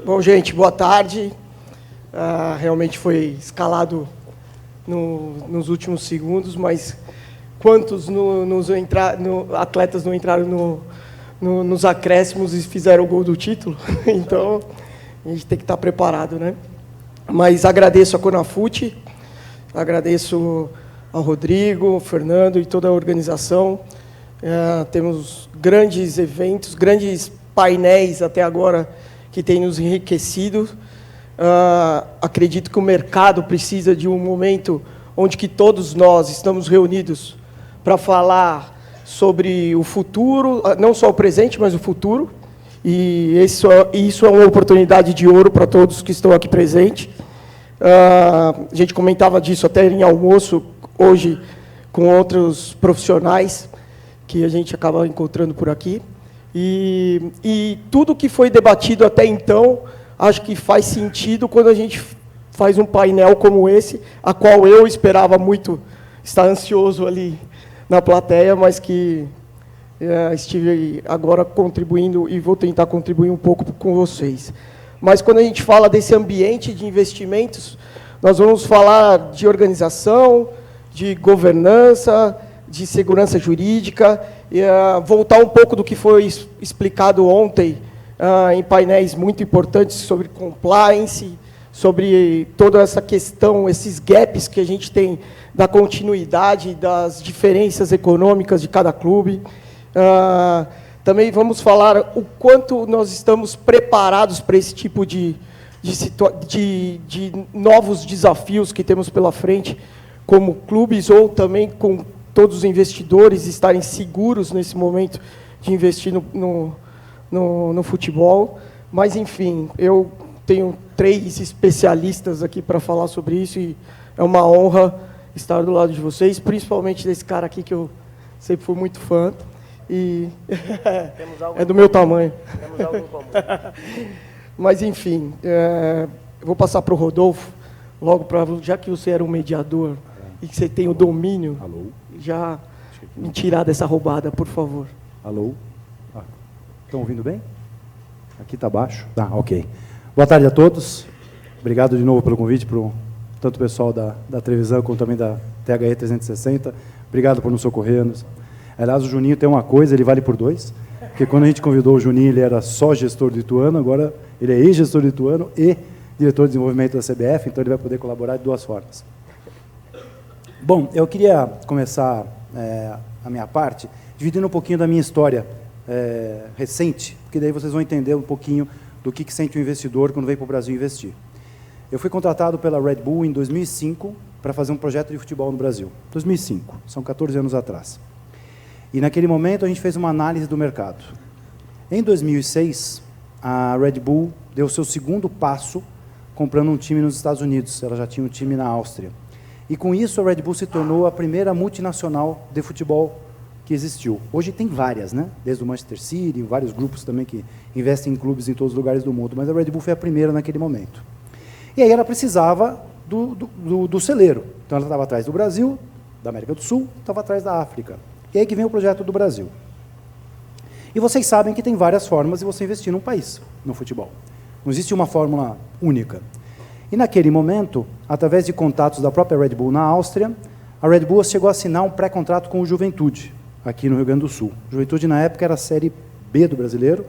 Bom, gente, boa tarde. Realmente foi escalado nos últimos segundos, mas quantos atletas não entraram nos acréscimos e fizeram o gol do título? Então, a gente tem que estar preparado, né? Mas agradeço a Conafute, agradeço ao Rodrigo, ao Fernando e toda a organização. Temos grandes eventos, grandes painéis até agora que têm nos enriquecido. Acredito que o mercado precisa de um momento onde que todos nós estamos reunidos para falar sobre o futuro, não só o presente, mas o futuro. E isso é uma oportunidade de ouro para todos que estão aqui presentes. A gente comentava disso até em almoço hoje com outros profissionais que a gente acaba encontrando por aqui. E tudo que foi debatido até então, acho que faz sentido quando a gente faz um painel como esse, a qual eu esperava muito estar ansioso ali na plateia, mas que estive agora contribuindo e vou tentar contribuir um pouco com vocês. Mas quando a gente fala desse ambiente de investimentos, nós vamos falar de organização, de governança, de segurança jurídica, e voltar um pouco do que foi explicado ontem em painéis muito importantes sobre compliance, sobre toda essa questão, esses gaps que a gente tem da continuidade, das diferenças econômicas de cada clube. Também vamos falar o quanto nós estamos preparados para esse tipo de novos desafios que temos pela frente, como clubes ou também com todos os investidores estarem seguros nesse momento de investir no futebol. Mas, enfim, eu tenho 3 especialistas aqui para falar sobre isso e é uma honra estar do lado de vocês, principalmente desse cara aqui que eu sempre fui muito fã. E é do meu tamanho. Temos algo em comum. Mas, enfim, eu vou passar para o Rodolfo, logo já que você era um mediador e que você tem o domínio, já me tirar dessa roubada, por favor. Alô? Estão ouvindo bem? Aqui está baixo? Tá, ok. Boa tarde a todos. Obrigado de novo pelo convite, tanto o pessoal da televisão como também da THE 360. Obrigado por nos socorrer-nos. Aliás, o Juninho tem uma coisa, ele vale por 2, porque quando a gente convidou o Juninho, ele era só gestor do Ituano, agora ele é ex-gestor do Ituano e diretor de desenvolvimento da CBF, então ele vai poder colaborar de 2 formas. Bom, eu queria começar a minha parte dividindo um pouquinho da minha história recente, porque daí vocês vão entender um pouquinho do que sente o investidor quando vem para o Brasil investir. Eu fui contratado pela Red Bull em 2005 para fazer um projeto de futebol no Brasil. 2005, são 14 anos atrás. E, naquele momento, a gente fez uma análise do mercado. Em 2006, a Red Bull deu o seu segundo passo comprando um time nos Estados Unidos. Ela já tinha um time na Áustria. E, com isso, a Red Bull se tornou a primeira multinacional de futebol que existiu. Hoje tem várias, né? Desde o Manchester City, vários grupos também que investem em clubes em todos os lugares do mundo. Mas a Red Bull foi a primeira naquele momento. E aí ela precisava do celeiro. Então, ela estava atrás do Brasil, da América do Sul, estava atrás da África. E aí que vem o projeto do Brasil. E vocês sabem que tem várias formas de você investir num país, no futebol. Não existe uma fórmula única. E naquele momento, através de contatos da própria Red Bull na Áustria, a Red Bull chegou a assinar um pré-contrato com o Juventude, aqui no Rio Grande do Sul. O Juventude, na época, era a Série B do brasileiro,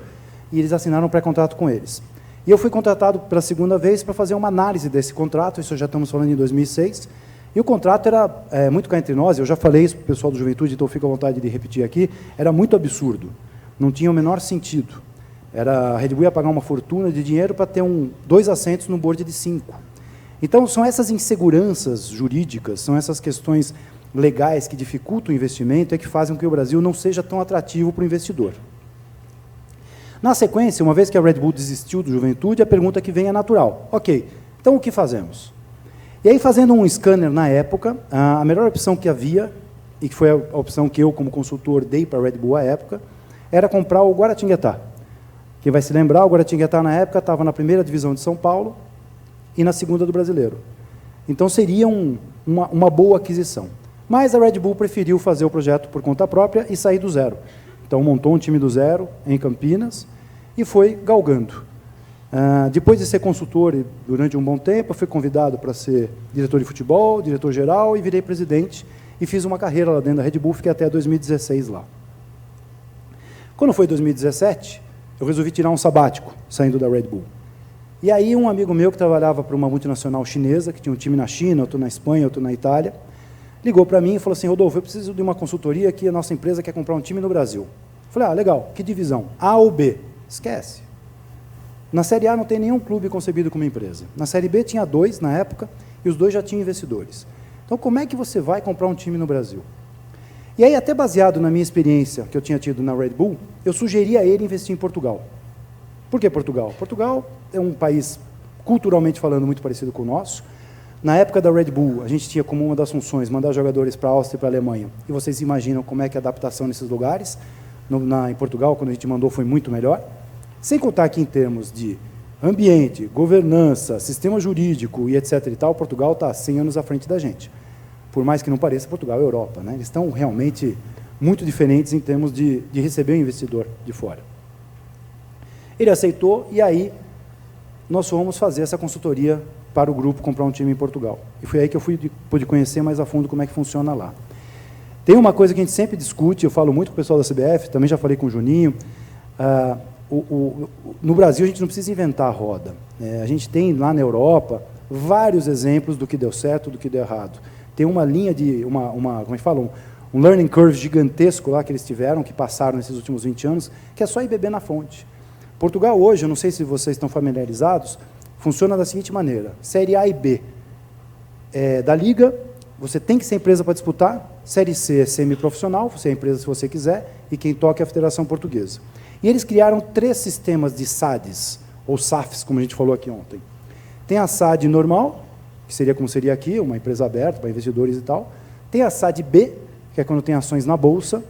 e eles assinaram um pré-contrato com eles. E eu fui contratado pela segunda vez para fazer uma análise desse contrato, isso já estamos falando em 2006, e o contrato era, muito cá entre nós, eu já falei isso para o pessoal do Juventude, então fico à vontade de repetir aqui, era muito absurdo, não tinha o menor sentido. A Red Bull ia pagar uma fortuna de dinheiro para ter 2 assentos no board de 5. Então, são essas inseguranças jurídicas, são essas questões legais que dificultam o investimento e que fazem com que o Brasil não seja tão atrativo para o investidor. Na sequência, uma vez que a Red Bull desistiu do Juventude, a pergunta que vem é natural. Ok, então o que fazemos? E aí, fazendo um scanner na época, a melhor opção que havia, e que foi a opção que eu, como consultor, dei para a Red Bull à época, era comprar o Guaratinguetá. Quem vai se lembrar, o Guaratinguetá, na época, estava na 1ª divisão de São Paulo e na 2ª do Brasileiro. Então, seria uma boa aquisição. Mas a Red Bull preferiu fazer o projeto por conta própria e sair do zero. Então, montou um time do zero em Campinas e foi galgando. Depois de ser consultor durante um bom tempo, eu fui convidado para ser diretor de futebol, diretor-geral, e virei presidente, e fiz uma carreira lá dentro da Red Bull, fiquei até 2016 lá. Quando foi 2017, eu resolvi tirar um sabático, saindo da Red Bull. E aí um amigo meu que trabalhava para uma multinacional chinesa, que tinha um time na China, outro na Espanha, outro na Itália, ligou para mim e falou assim: Rodolfo, eu preciso de uma consultoria que a nossa empresa quer comprar um time no Brasil. Eu falei: legal, que divisão? A ou B? Esquece. Na Série A não tem nenhum clube concebido como empresa. Na Série B tinha 2 na época, e os 2 já tinham investidores. Então, como é que você vai comprar um time no Brasil? E aí, até baseado na minha experiência que eu tinha tido na Red Bull, eu sugeri a ele investir em Portugal. Por que Portugal? Portugal é um país, culturalmente falando, muito parecido com o nosso. Na época da Red Bull, a gente tinha como uma das funções mandar jogadores para a Áustria e para a Alemanha. E vocês imaginam como é que é a adaptação nesses lugares. Em Portugal, quando a gente mandou, foi muito melhor. Sem contar que, em termos de ambiente, governança, sistema jurídico e etc. e tal, Portugal está 100 anos à frente da gente. Por mais que não pareça, Portugal é Europa, né? Eles estão realmente muito diferentes em termos de receber um investidor de fora. Ele aceitou, e aí nós fomos fazer essa consultoria para o grupo comprar um time em Portugal. E foi aí que eu pude conhecer mais a fundo como é que funciona lá. Tem uma coisa que a gente sempre discute, eu falo muito com o pessoal da CBF, também já falei com o Juninho. No Brasil, a gente não precisa inventar a roda. A gente tem lá na Europa vários exemplos do que deu certo, do que deu errado. Tem uma linha de, como é que fala? Um learning curve gigantesco lá que eles tiveram, que passaram nesses últimos 20 anos, que é só ir beber na fonte. Portugal hoje, eu não sei se vocês estão familiarizados, funciona da seguinte maneira: Série A e B da Liga, você tem que ser empresa para disputar. Série C é semiprofissional, você é empresa se você quiser, e quem toca é a Federação Portuguesa. E eles criaram 3 sistemas de SADs, ou SAFs, como a gente falou aqui ontem. Tem a SAD normal, que seria como seria aqui, uma empresa aberta para investidores e tal. Tem a SAD B, que é quando tem ações na Bolsa,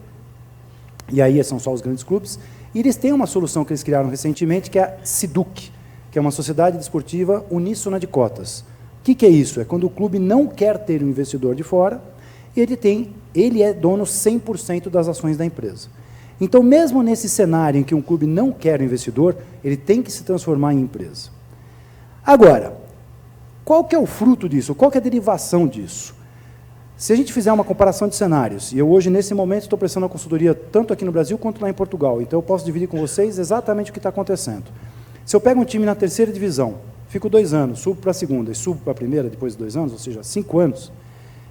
e aí são só os grandes clubes. E eles têm uma solução que eles criaram recentemente, que é a SIDUC, que é uma sociedade desportiva uníssona de cotas. O que é isso? É quando o clube não quer ter um investidor de fora, e ele é dono 100% das ações da empresa. Então, mesmo nesse cenário em que um clube não quer um investidor, ele tem que se transformar em empresa. Agora, qual que é o fruto disso? Qual que é a derivação disso? Se a gente fizer uma comparação de cenários, e eu hoje, nesse momento, estou prestando a consultoria tanto aqui no Brasil quanto lá em Portugal, então eu posso dividir com vocês exatamente o que está acontecendo. Se eu pego um time na 3ª divisão, fico 2 anos, subo para a 2ª e subo para a 1ª depois de 2 anos, ou seja, 5 anos,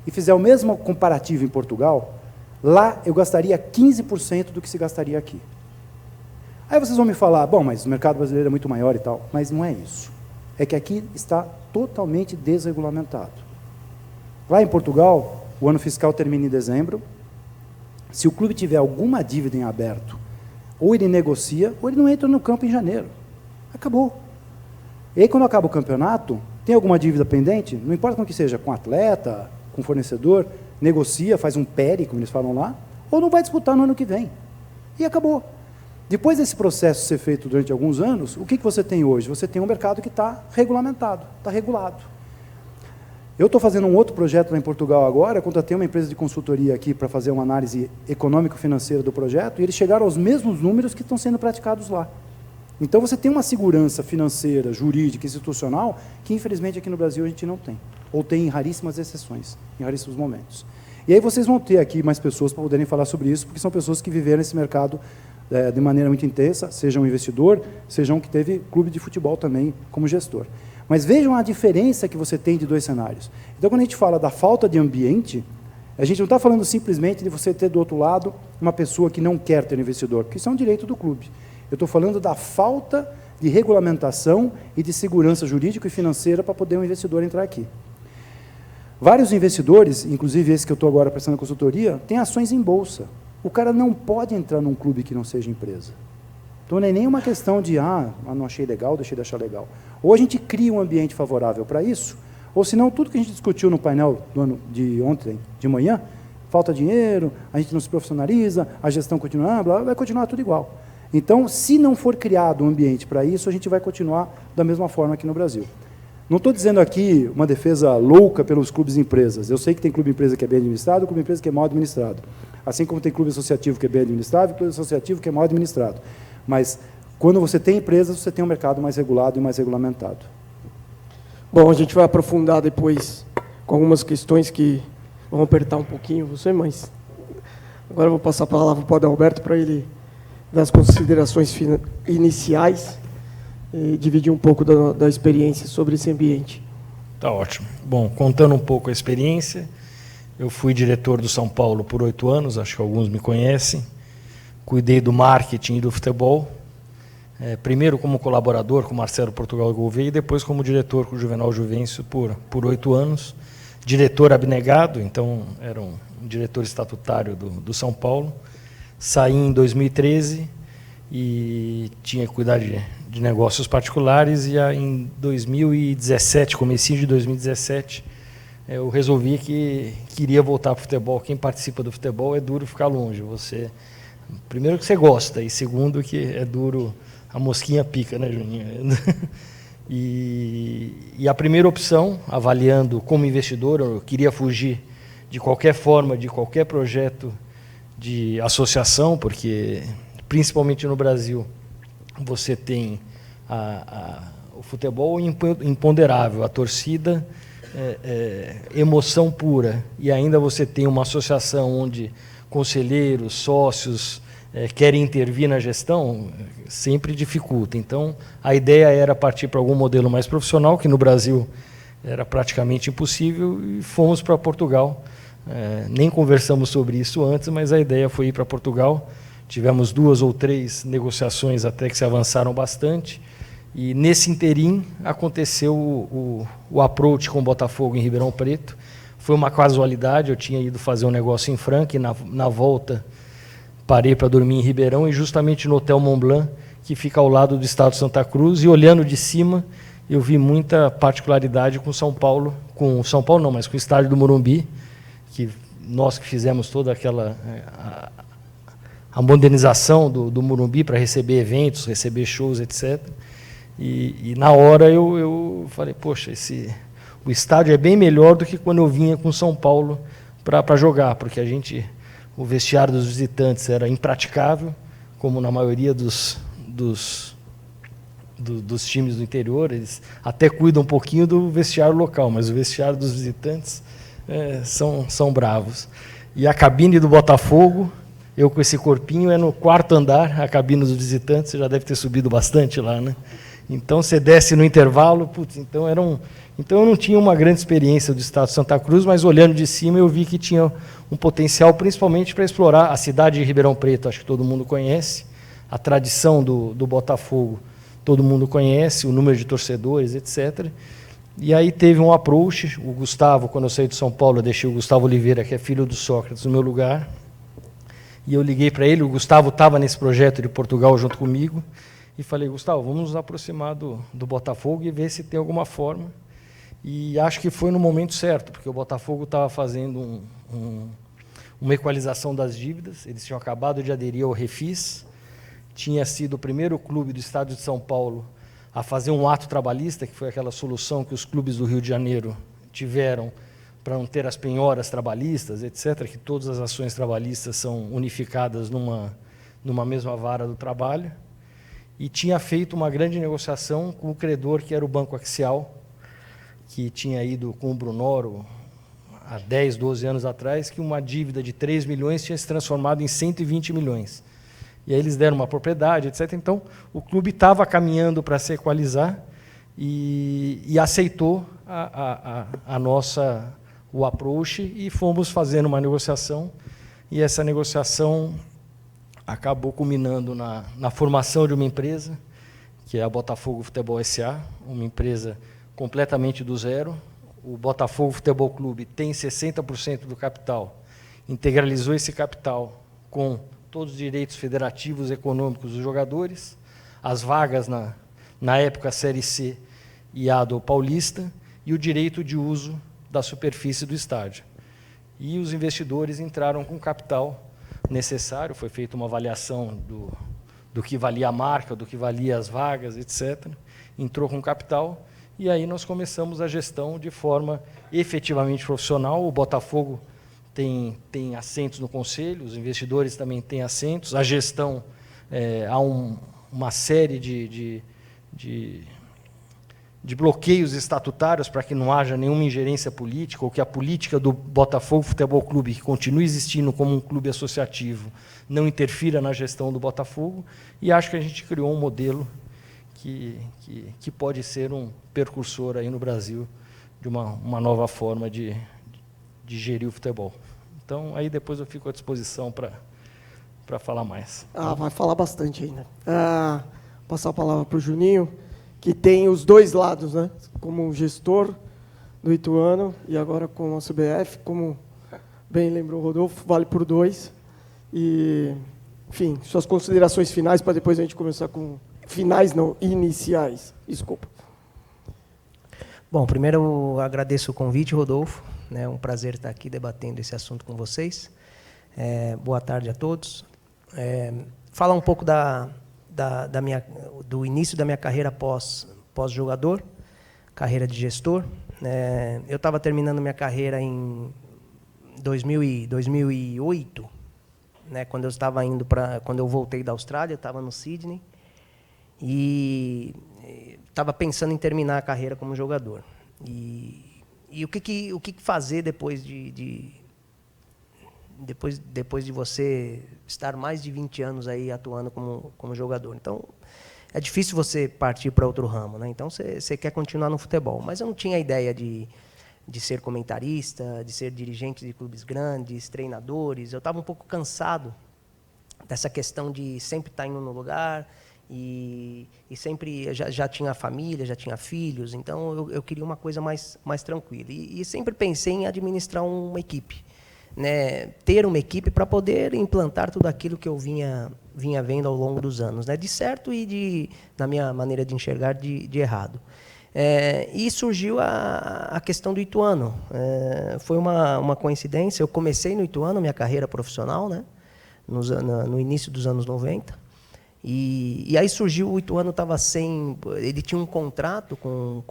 e fizer o mesmo comparativo em Portugal, lá eu gastaria 15% do que se gastaria aqui. Aí vocês vão me falar: bom, mas o mercado brasileiro é muito maior e tal. Mas não é isso. É que aqui está totalmente desregulamentado. Lá em Portugal, o ano fiscal termina em dezembro. Se o clube tiver alguma dívida em aberto, ou ele negocia, ou ele não entra no campo em janeiro. Acabou. E aí, quando acaba o campeonato, tem alguma dívida pendente? Não importa com que seja, com atleta, com fornecedor, negocia, faz um PERI, como eles falam lá, ou não vai disputar no ano que vem. E acabou. Depois desse processo ser feito durante alguns anos, o que você tem hoje? Você tem um mercado que está regulamentado, está regulado. Eu estou fazendo um outro projeto lá em Portugal agora, contratei uma empresa de consultoria aqui para fazer uma análise econômico-financeira do projeto, e eles chegaram aos mesmos números que estão sendo praticados lá. Então, você tem uma segurança financeira, jurídica, institucional, que, infelizmente, aqui no Brasil a gente não tem. Ou tem em raríssimas exceções, em raríssimos momentos. E aí vocês vão ter aqui mais pessoas para poderem falar sobre isso, porque são pessoas que viveram esse mercado de maneira muito intensa, seja um investidor, seja um que teve clube de futebol também como gestor. Mas vejam a diferença que você tem de 2 cenários. Então, quando a gente fala da falta de ambiente, a gente não está falando simplesmente de você ter do outro lado uma pessoa que não quer ter investidor, porque isso é um direito do clube. Eu estou falando da falta de regulamentação e de segurança jurídica e financeira para poder um investidor entrar aqui. Vários investidores, inclusive esse que eu estou agora prestando consultoria, têm ações em bolsa. O cara não pode entrar num clube que não seja empresa. Então, não é nem uma questão de, não achei legal, deixei de achar legal. Ou a gente cria um ambiente favorável para isso, ou senão tudo que a gente discutiu no painel do ano de ontem, de manhã, falta dinheiro, a gente não se profissionaliza, a gestão continua, vai continuar tudo igual. Então, se não for criado um ambiente para isso, a gente vai continuar da mesma forma aqui no Brasil. Não estou dizendo aqui uma defesa louca pelos clubes e empresas. Eu sei que tem clube e empresa que é bem administrado, clube e empresa que é mal administrado. Assim como tem clube associativo que é bem administrado e clube associativo que é mal administrado. Mas quando você tem empresas, você tem um mercado mais regulado e mais regulamentado. Bom, a gente vai aprofundar depois com algumas questões que vão apertar um pouquinho você, mas agora eu vou passar a palavra para o Adalberto para ele dar as considerações iniciais e dividir um pouco da experiência sobre esse ambiente. Tá ótimo. Bom, contando um pouco a experiência, eu fui diretor do São Paulo por 8 anos, acho que alguns me conhecem. Cuidei do marketing e do futebol, primeiro como colaborador com Marcelo Portugal Gouveia e depois como diretor com o Juvenal Juvencio por 8 anos. Diretor abnegado, então era um diretor estatutário do São Paulo. Saí em 2013 e tinha que cuidar de negócios particulares, e em 2017, comecinho de 2017, eu resolvi que queria voltar para o futebol. Quem participa do futebol é duro ficar longe. Primeiro que você gosta, e segundo que é duro, a mosquinha pica, né, Juninho? E a primeira opção, avaliando como investidor, eu queria fugir de qualquer forma, de qualquer projeto de associação, porque, principalmente no Brasil, você tem o futebol imponderável, a torcida, emoção pura, e ainda você tem uma associação onde conselheiros, sócios querem intervir na gestão, sempre dificulta. Então, a ideia era partir para algum modelo mais profissional, que no Brasil era praticamente impossível, e fomos para Portugal. Nem conversamos sobre isso antes, mas a ideia foi ir para Portugal. Tivemos 2 ou 3 negociações até que se avançaram bastante, e nesse interim aconteceu o approach com o Botafogo em Ribeirão Preto. Foi uma casualidade, eu tinha ido fazer um negócio em Franca, e na volta parei para dormir em Ribeirão, e justamente no Hotel Mont Blanc, que fica ao lado do Estádio Santa Cruz, e olhando de cima, eu vi muita particularidade com São Paulo, mas com o estádio do Morumbi, que nós que fizemos toda aquela a modernização do Morumbi para receber eventos, receber shows, etc. E na hora eu falei, poxa, o estádio é bem melhor do que quando eu vinha com São Paulo para jogar, porque o vestiário dos visitantes era impraticável, como na maioria dos times do interior. Eles até cuidam um pouquinho do vestiário local, mas o vestiário dos visitantes são bravos. E a cabine do Botafogo, eu com esse corpinho, é no 4º andar, a cabine dos visitantes, você já deve ter subido bastante lá, né? Então, você desce no intervalo, então eu não tinha uma grande experiência do Estado de Santa Cruz, mas olhando de cima eu vi que tinha um potencial, principalmente para explorar a cidade de Ribeirão Preto, acho que todo mundo conhece, a tradição do Botafogo, todo mundo conhece, o número de torcedores, etc. E aí teve um approach, o Gustavo, quando eu saí de São Paulo, eu deixei o Gustavo Oliveira, que é filho do Sócrates, no meu lugar, e eu liguei para ele, o Gustavo estava nesse projeto de Portugal junto comigo, e falei, Gustavo, vamos nos aproximar do Botafogo e ver se tem alguma forma. E acho que foi no momento certo, porque o Botafogo estava fazendo uma equalização das dívidas, eles tinham acabado de aderir ao Refis, tinha sido o primeiro clube do estado de São Paulo a fazer um ato trabalhista, que foi aquela solução que os clubes do Rio de Janeiro tiveram para não ter as penhoras trabalhistas, etc., que todas as ações trabalhistas são unificadas numa mesma vara do trabalho. E tinha feito uma grande negociação com o credor, que era o Banco Axial, que tinha ido com o Brunoro há 10, 12 anos atrás, que uma dívida de 3 milhões tinha se transformado em 120 milhões. E aí eles deram uma propriedade, etc. Então, o clube estava caminhando para se equalizar e aceitou o approach, e fomos fazendo uma negociação, e essa negociação acabou culminando na formação de uma empresa, que é a Botafogo Futebol S.A., uma empresa completamente do zero. O Botafogo Futebol Clube tem 60% do capital, integralizou esse capital com todos os direitos federativos econômicos dos jogadores, as vagas na época Série C e A do Paulista, e o direito de uso da superfície do estádio. E os investidores entraram com capital necessário, foi feita uma avaliação do que valia a marca, do que valia as vagas, etc. Entrou com capital, e aí nós começamos a gestão de forma efetivamente profissional. O Botafogo tem assentos no conselho, os investidores também têm assentos, a gestão, há uma série de bloqueios estatutários para que não haja nenhuma ingerência política, ou que a política do Botafogo Futebol Clube, que continue existindo como um clube associativo, não interfira na gestão do Botafogo, e acho que a gente criou um modelo que pode ser um precursor aí no Brasil de uma nova forma de gerir o futebol. Então, aí depois eu fico à disposição para falar mais. Vai falar bastante ainda. Passar a palavra para o Juninho, que tem os dois lados, né? Como gestor do Ituano e agora com a CBF, como bem lembrou o Rodolfo, vale por dois. E, enfim, suas considerações finais para depois a gente começar com... Finais não, iniciais. Desculpa. Bom, primeiro eu agradeço o convite, Rodolfo. É um prazer estar aqui debatendo esse assunto com vocês. Boa tarde a todos. Falar um pouco do início da minha carreira pós-jogador, carreira de gestor. Eu estava terminando minha carreira em 2008, né, quando eu estava quando eu voltei da Austrália, eu estava no Sydney e estava pensando em terminar a carreira como jogador. E o que fazer depois de você estar mais de 20 anos aí atuando como jogador. Então, é difícil você partir para outro ramo, né? Então, você quer continuar no futebol. Mas eu não tinha ideia de ser comentarista, de ser dirigente de clubes grandes, treinadores. Eu estava um pouco cansado dessa questão de sempre estar indo no lugar e sempre já tinha família, já tinha filhos. Então, eu queria uma coisa mais tranquila. E sempre pensei em administrar uma equipe. Né, ter uma equipe para poder implantar tudo aquilo que eu vinha vendo ao longo dos anos, né, de certo e na minha maneira de enxergar, de errado. E surgiu a questão do Ituano. Foi uma coincidência. Eu comecei no Ituano, minha carreira profissional, né, no início dos anos 90. E aí surgiu, o Ituano estava ele tinha um contrato com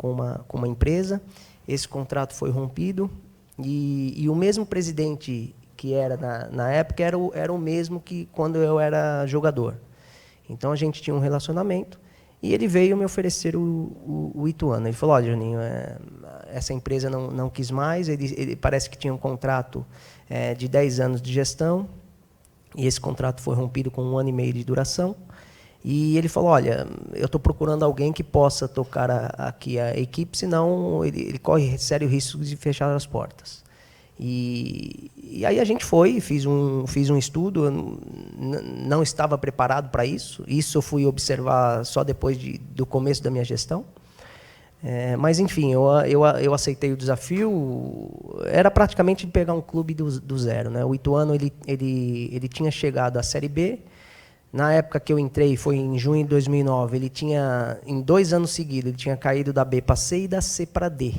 uma empresa. Esse contrato foi rompido. E o mesmo presidente que era na época era o mesmo que quando eu era jogador. Então, a gente tinha um relacionamento e ele veio me oferecer o Ituano. Ele falou, olha, Juninho, essa empresa não quis mais, ele parece que tinha um contrato de 10 anos de gestão e esse contrato foi rompido com 1 ano e meio de duração. E ele falou, olha, eu estou procurando alguém que possa tocar aqui a equipe, senão ele corre sério risco de fechar as portas. E aí a gente foi, fiz um estudo, eu não estava preparado para isso. Isso eu fui observar só depois do começo da minha gestão. Mas, enfim, eu aceitei o desafio. Era praticamente pegar um clube do zero, né? O Ituano ele tinha chegado à Série B. Na época que eu entrei, foi em junho de 2009, ele tinha, em 2 anos seguidos, ele tinha caído da B para C e da C para D.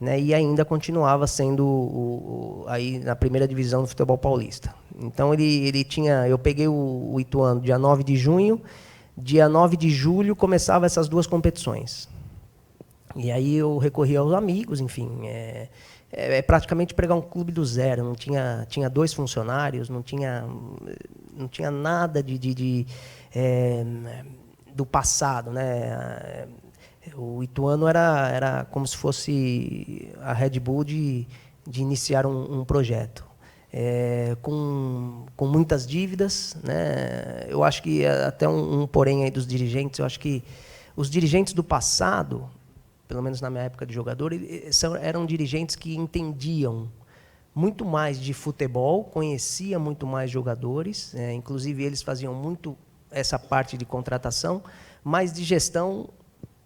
Né, e ainda continuava sendo aí na primeira divisão do futebol paulista. Então, eu peguei o Ituano dia 9 de junho, dia 9 de julho começava essas 2 competições. E aí eu recorri aos amigos, enfim... praticamente pegar um clube do zero. Tinha 2 funcionários, não tinha nada do passado, né? O Ituano era como se fosse a Red Bull de iniciar um projeto. Com muitas dívidas, né? Eu acho que até um porém aí dos dirigentes, eu acho que os dirigentes do passado, pelo menos na minha época de jogador, eram dirigentes que entendiam muito mais de futebol, conheciam muito mais jogadores, inclusive eles faziam muito essa parte de contratação, mas de gestão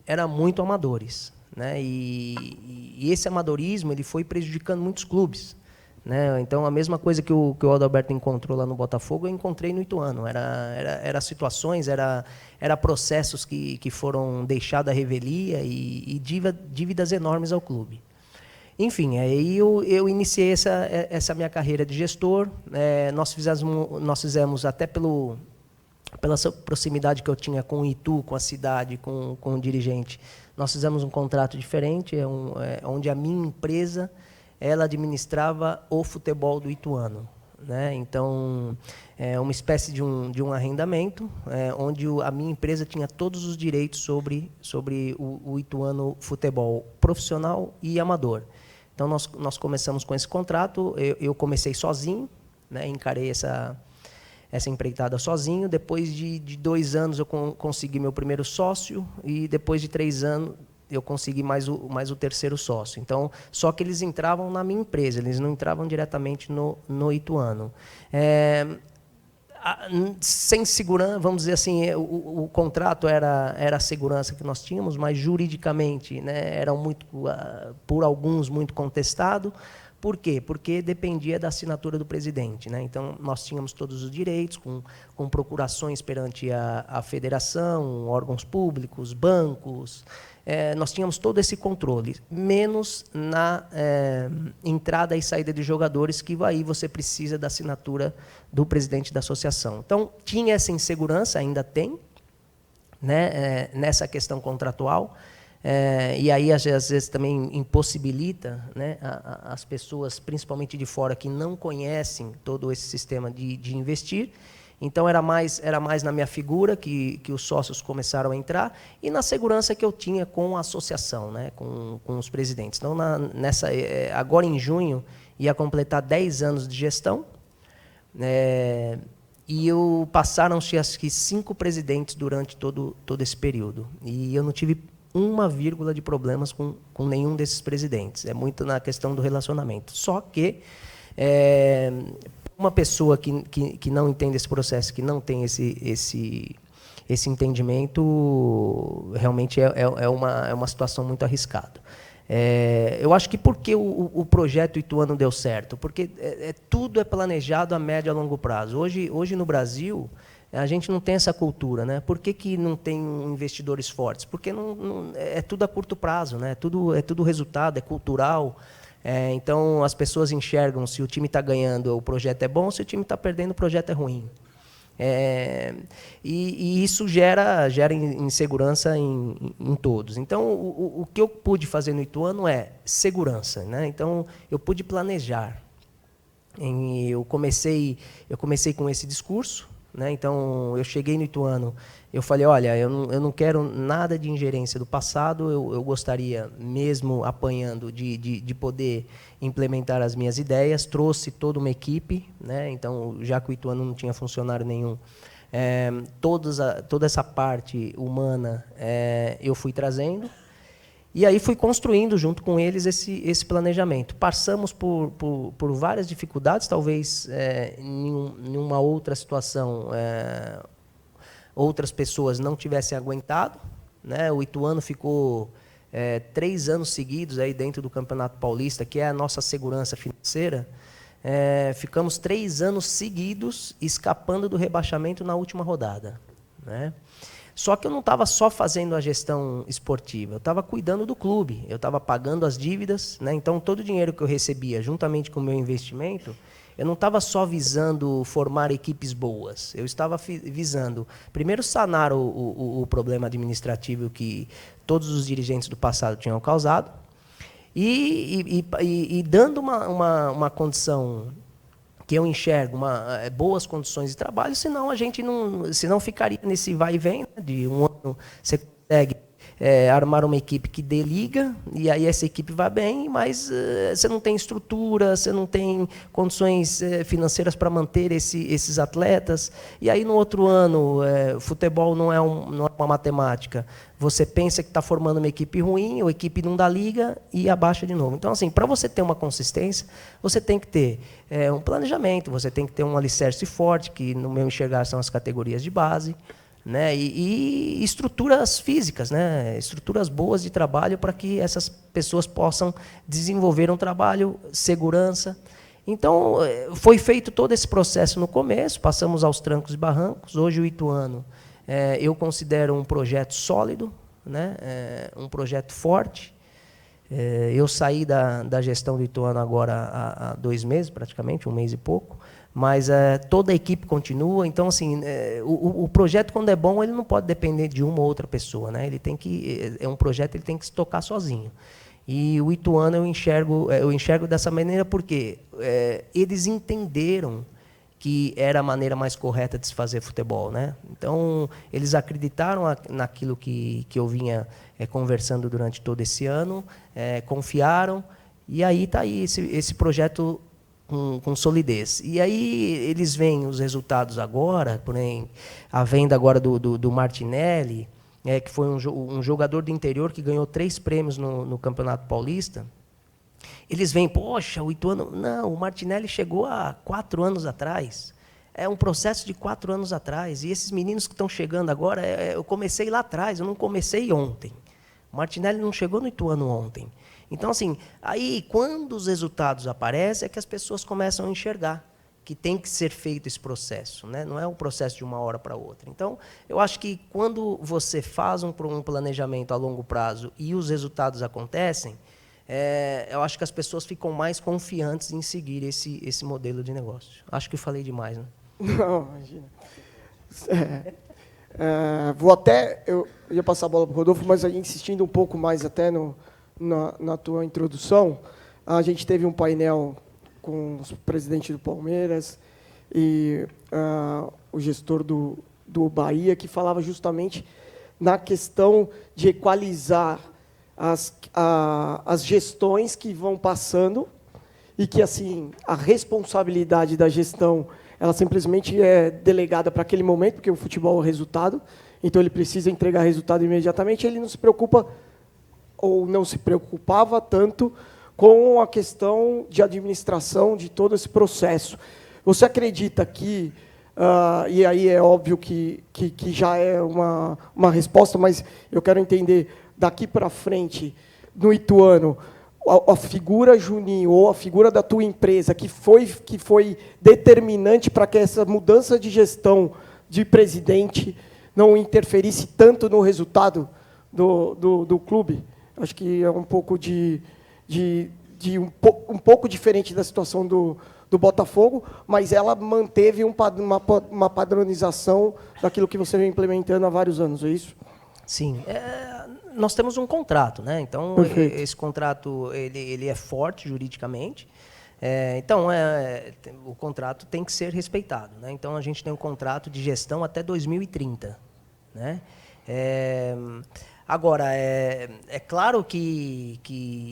eram muito amadores, né? E esse amadorismo ele foi prejudicando muitos clubes, né? Então, a mesma coisa que o Adalberto encontrou lá no Botafogo, eu encontrei no Ituano. Era situações, era processos que foram deixados à revelia e dívidas enormes ao clube. Enfim, aí eu iniciei essa minha carreira de gestor. Nós fizemos até pela proximidade que eu tinha com o Itu, com a cidade, com o dirigente, nós fizemos um contrato diferente, onde a minha empresa ela administrava o futebol do Ituano. né? Então, é uma espécie de um arrendamento, onde a minha empresa tinha todos os direitos sobre o Ituano Futebol profissional e amador. Então, nós começamos com esse contrato, eu comecei sozinho, né? Encarei essa empreitada sozinho. Depois de 2 anos, eu consegui meu primeiro sócio, e depois de 3 anos, eu consegui mais o terceiro sócio. Então, só que eles entravam na minha empresa, eles não entravam diretamente no Ituano. Sem segurança, vamos dizer assim, o contrato era a segurança que nós tínhamos, mas juridicamente, né, era por alguns muito contestado. Por quê? Porque dependia da assinatura do presidente, né? Então, nós tínhamos todos os direitos, com procurações perante a federação, órgãos públicos, bancos. Nós tínhamos todo esse controle, menos na entrada e saída de jogadores, que aí você precisa da assinatura do presidente da associação. Então, tinha essa insegurança, ainda tem, né, nessa questão contratual. E aí, às vezes, também impossibilita, né, as pessoas, principalmente de fora, que não conhecem todo esse sistema de investir. Então, era mais na minha figura que os sócios começaram a entrar, e na segurança que eu tinha com a associação, né, com os presidentes. Então, agora, em junho, ia completar 10 anos de gestão, e passaram-se, acho que, 5 presidentes durante todo esse período. E eu não tive uma vírgula de problemas com nenhum desses presidentes. É muito na questão do relacionamento. Só que uma pessoa que não entende esse processo, que não tem esse entendimento, realmente é uma situação muito arriscada. Eu acho que por que o projeto Ituano deu certo? Porque tudo é planejado a médio e a longo prazo. Hoje no Brasil, a gente não tem essa cultura, né? Por que não tem investidores fortes? Porque é tudo a curto prazo, né? É tudo resultado, é cultural. Então, as pessoas enxergam se o time está ganhando, o projeto é bom, se o time está perdendo, o projeto é ruim. E isso gera insegurança em todos. Então, o que eu pude fazer no Ituano é segurança, né? Então, eu pude planejar. Eu comecei com esse discurso, né? Então, eu cheguei no Ituano, eu falei, olha, eu não quero nada de ingerência do passado, eu gostaria, mesmo apanhando, de poder implementar as minhas ideias. Trouxe toda uma equipe, né? Então, já que o Ituano não tinha funcionário nenhum, toda essa parte humana eu fui trazendo, e aí fui construindo junto com eles esse planejamento. Passamos por várias dificuldades, talvez em uma outra situação outras pessoas não tivessem aguentado, né? O Ituano ficou 3 anos seguidos aí dentro do Campeonato Paulista, que é a nossa segurança financeira. Ficamos 3 anos seguidos escapando do rebaixamento na última rodada, né? Só que eu não estava só fazendo a gestão esportiva, eu estava cuidando do clube, eu estava pagando as dívidas, né? Então, todo o dinheiro que eu recebia, juntamente com o meu investimento, eu não estava só visando formar equipes boas, eu estava visando, primeiro, sanar o problema administrativo que todos os dirigentes do passado tinham causado, e dando uma condição que eu enxergo boas condições de trabalho, senão a gente não ficaria nesse vai e vem, né? De um ano você consegue armar uma equipe que dê liga, e aí essa equipe vai bem, mas você não tem estrutura, você não tem condições financeiras para manter esses atletas, e aí no outro ano, futebol não é uma matemática, você pensa que está formando uma equipe ruim, a equipe não dá liga e abaixa de novo. Então, assim, para você ter uma consistência, você tem que ter um planejamento, você tem que ter um alicerce forte, que no meu enxergar são as categorias de base, né? E estruturas físicas, né? Estruturas boas de trabalho para que essas pessoas possam desenvolver um trabalho, segurança. Então, foi feito todo esse processo no começo, passamos aos trancos e barrancos. Hoje o Ituano eu considero um projeto sólido, né? Um projeto forte. Eu saí da gestão do Ituano agora há 2 meses, praticamente, 1 mês e pouco, mas toda a equipe continua. Então, assim, o projeto, quando é bom, ele não pode depender de uma ou outra pessoa, né? Ele tem que, um projeto, ele tem que se tocar sozinho. E o Ituano eu enxergo dessa maneira porque eles entenderam que era a maneira mais correta de se fazer futebol, né? Então, eles acreditaram naquilo que eu vinha conversando durante todo esse ano, confiaram, e aí está aí esse projeto com solidez. E aí eles veem os resultados agora, porém, a venda agora do Martinelli, que foi um jogador do interior que ganhou 3 prêmios no Campeonato Paulista. Eles veem, poxa, o Ituano... Não, o Martinelli chegou há 4 anos atrás. É um processo de 4 anos atrás. E esses meninos que estão chegando agora, eu comecei lá atrás, eu não comecei ontem. O Martinelli não chegou no Ituano ontem. Então, assim, aí, quando os resultados aparecem, é que as pessoas começam a enxergar que tem que ser feito esse processo, né? Não é um processo de uma hora para outra. Então, eu acho que quando você faz um planejamento a longo prazo e os resultados acontecem, eu acho que as pessoas ficam mais confiantes em seguir esse modelo de negócio. Acho que eu falei demais, né? Não, imagina. Eu ia passar a bola para o Rodolfo, mas insistindo um pouco mais até na tua introdução, a gente teve um painel com o presidente do Palmeiras e o gestor do Bahia, que falava justamente na questão de equalizar as gestões que vão passando e que assim a responsabilidade da gestão ela simplesmente é delegada para aquele momento, porque o futebol é o resultado, então ele precisa entregar resultado imediatamente, ele não se preocupa ou não se preocupava tanto com a questão de administração de todo esse processo. Você acredita que, e aí é óbvio que já é uma resposta, mas eu quero entender, daqui para frente, no Ituano, a figura Juninho, ou a figura da tua empresa, que foi determinante para que essa mudança de gestão de presidente não interferisse tanto no resultado do clube? Acho que é um pouco um pouco diferente da situação do Botafogo, mas ela manteve uma padronização daquilo que você vem implementando há vários anos, é isso? Sim. Nós temos um contrato, né? Então, perfeito. Esse contrato ele é forte juridicamente. Então, o contrato tem que ser respeitado, né? Então, a gente tem um contrato de gestão até 2030, né? Agora, é claro que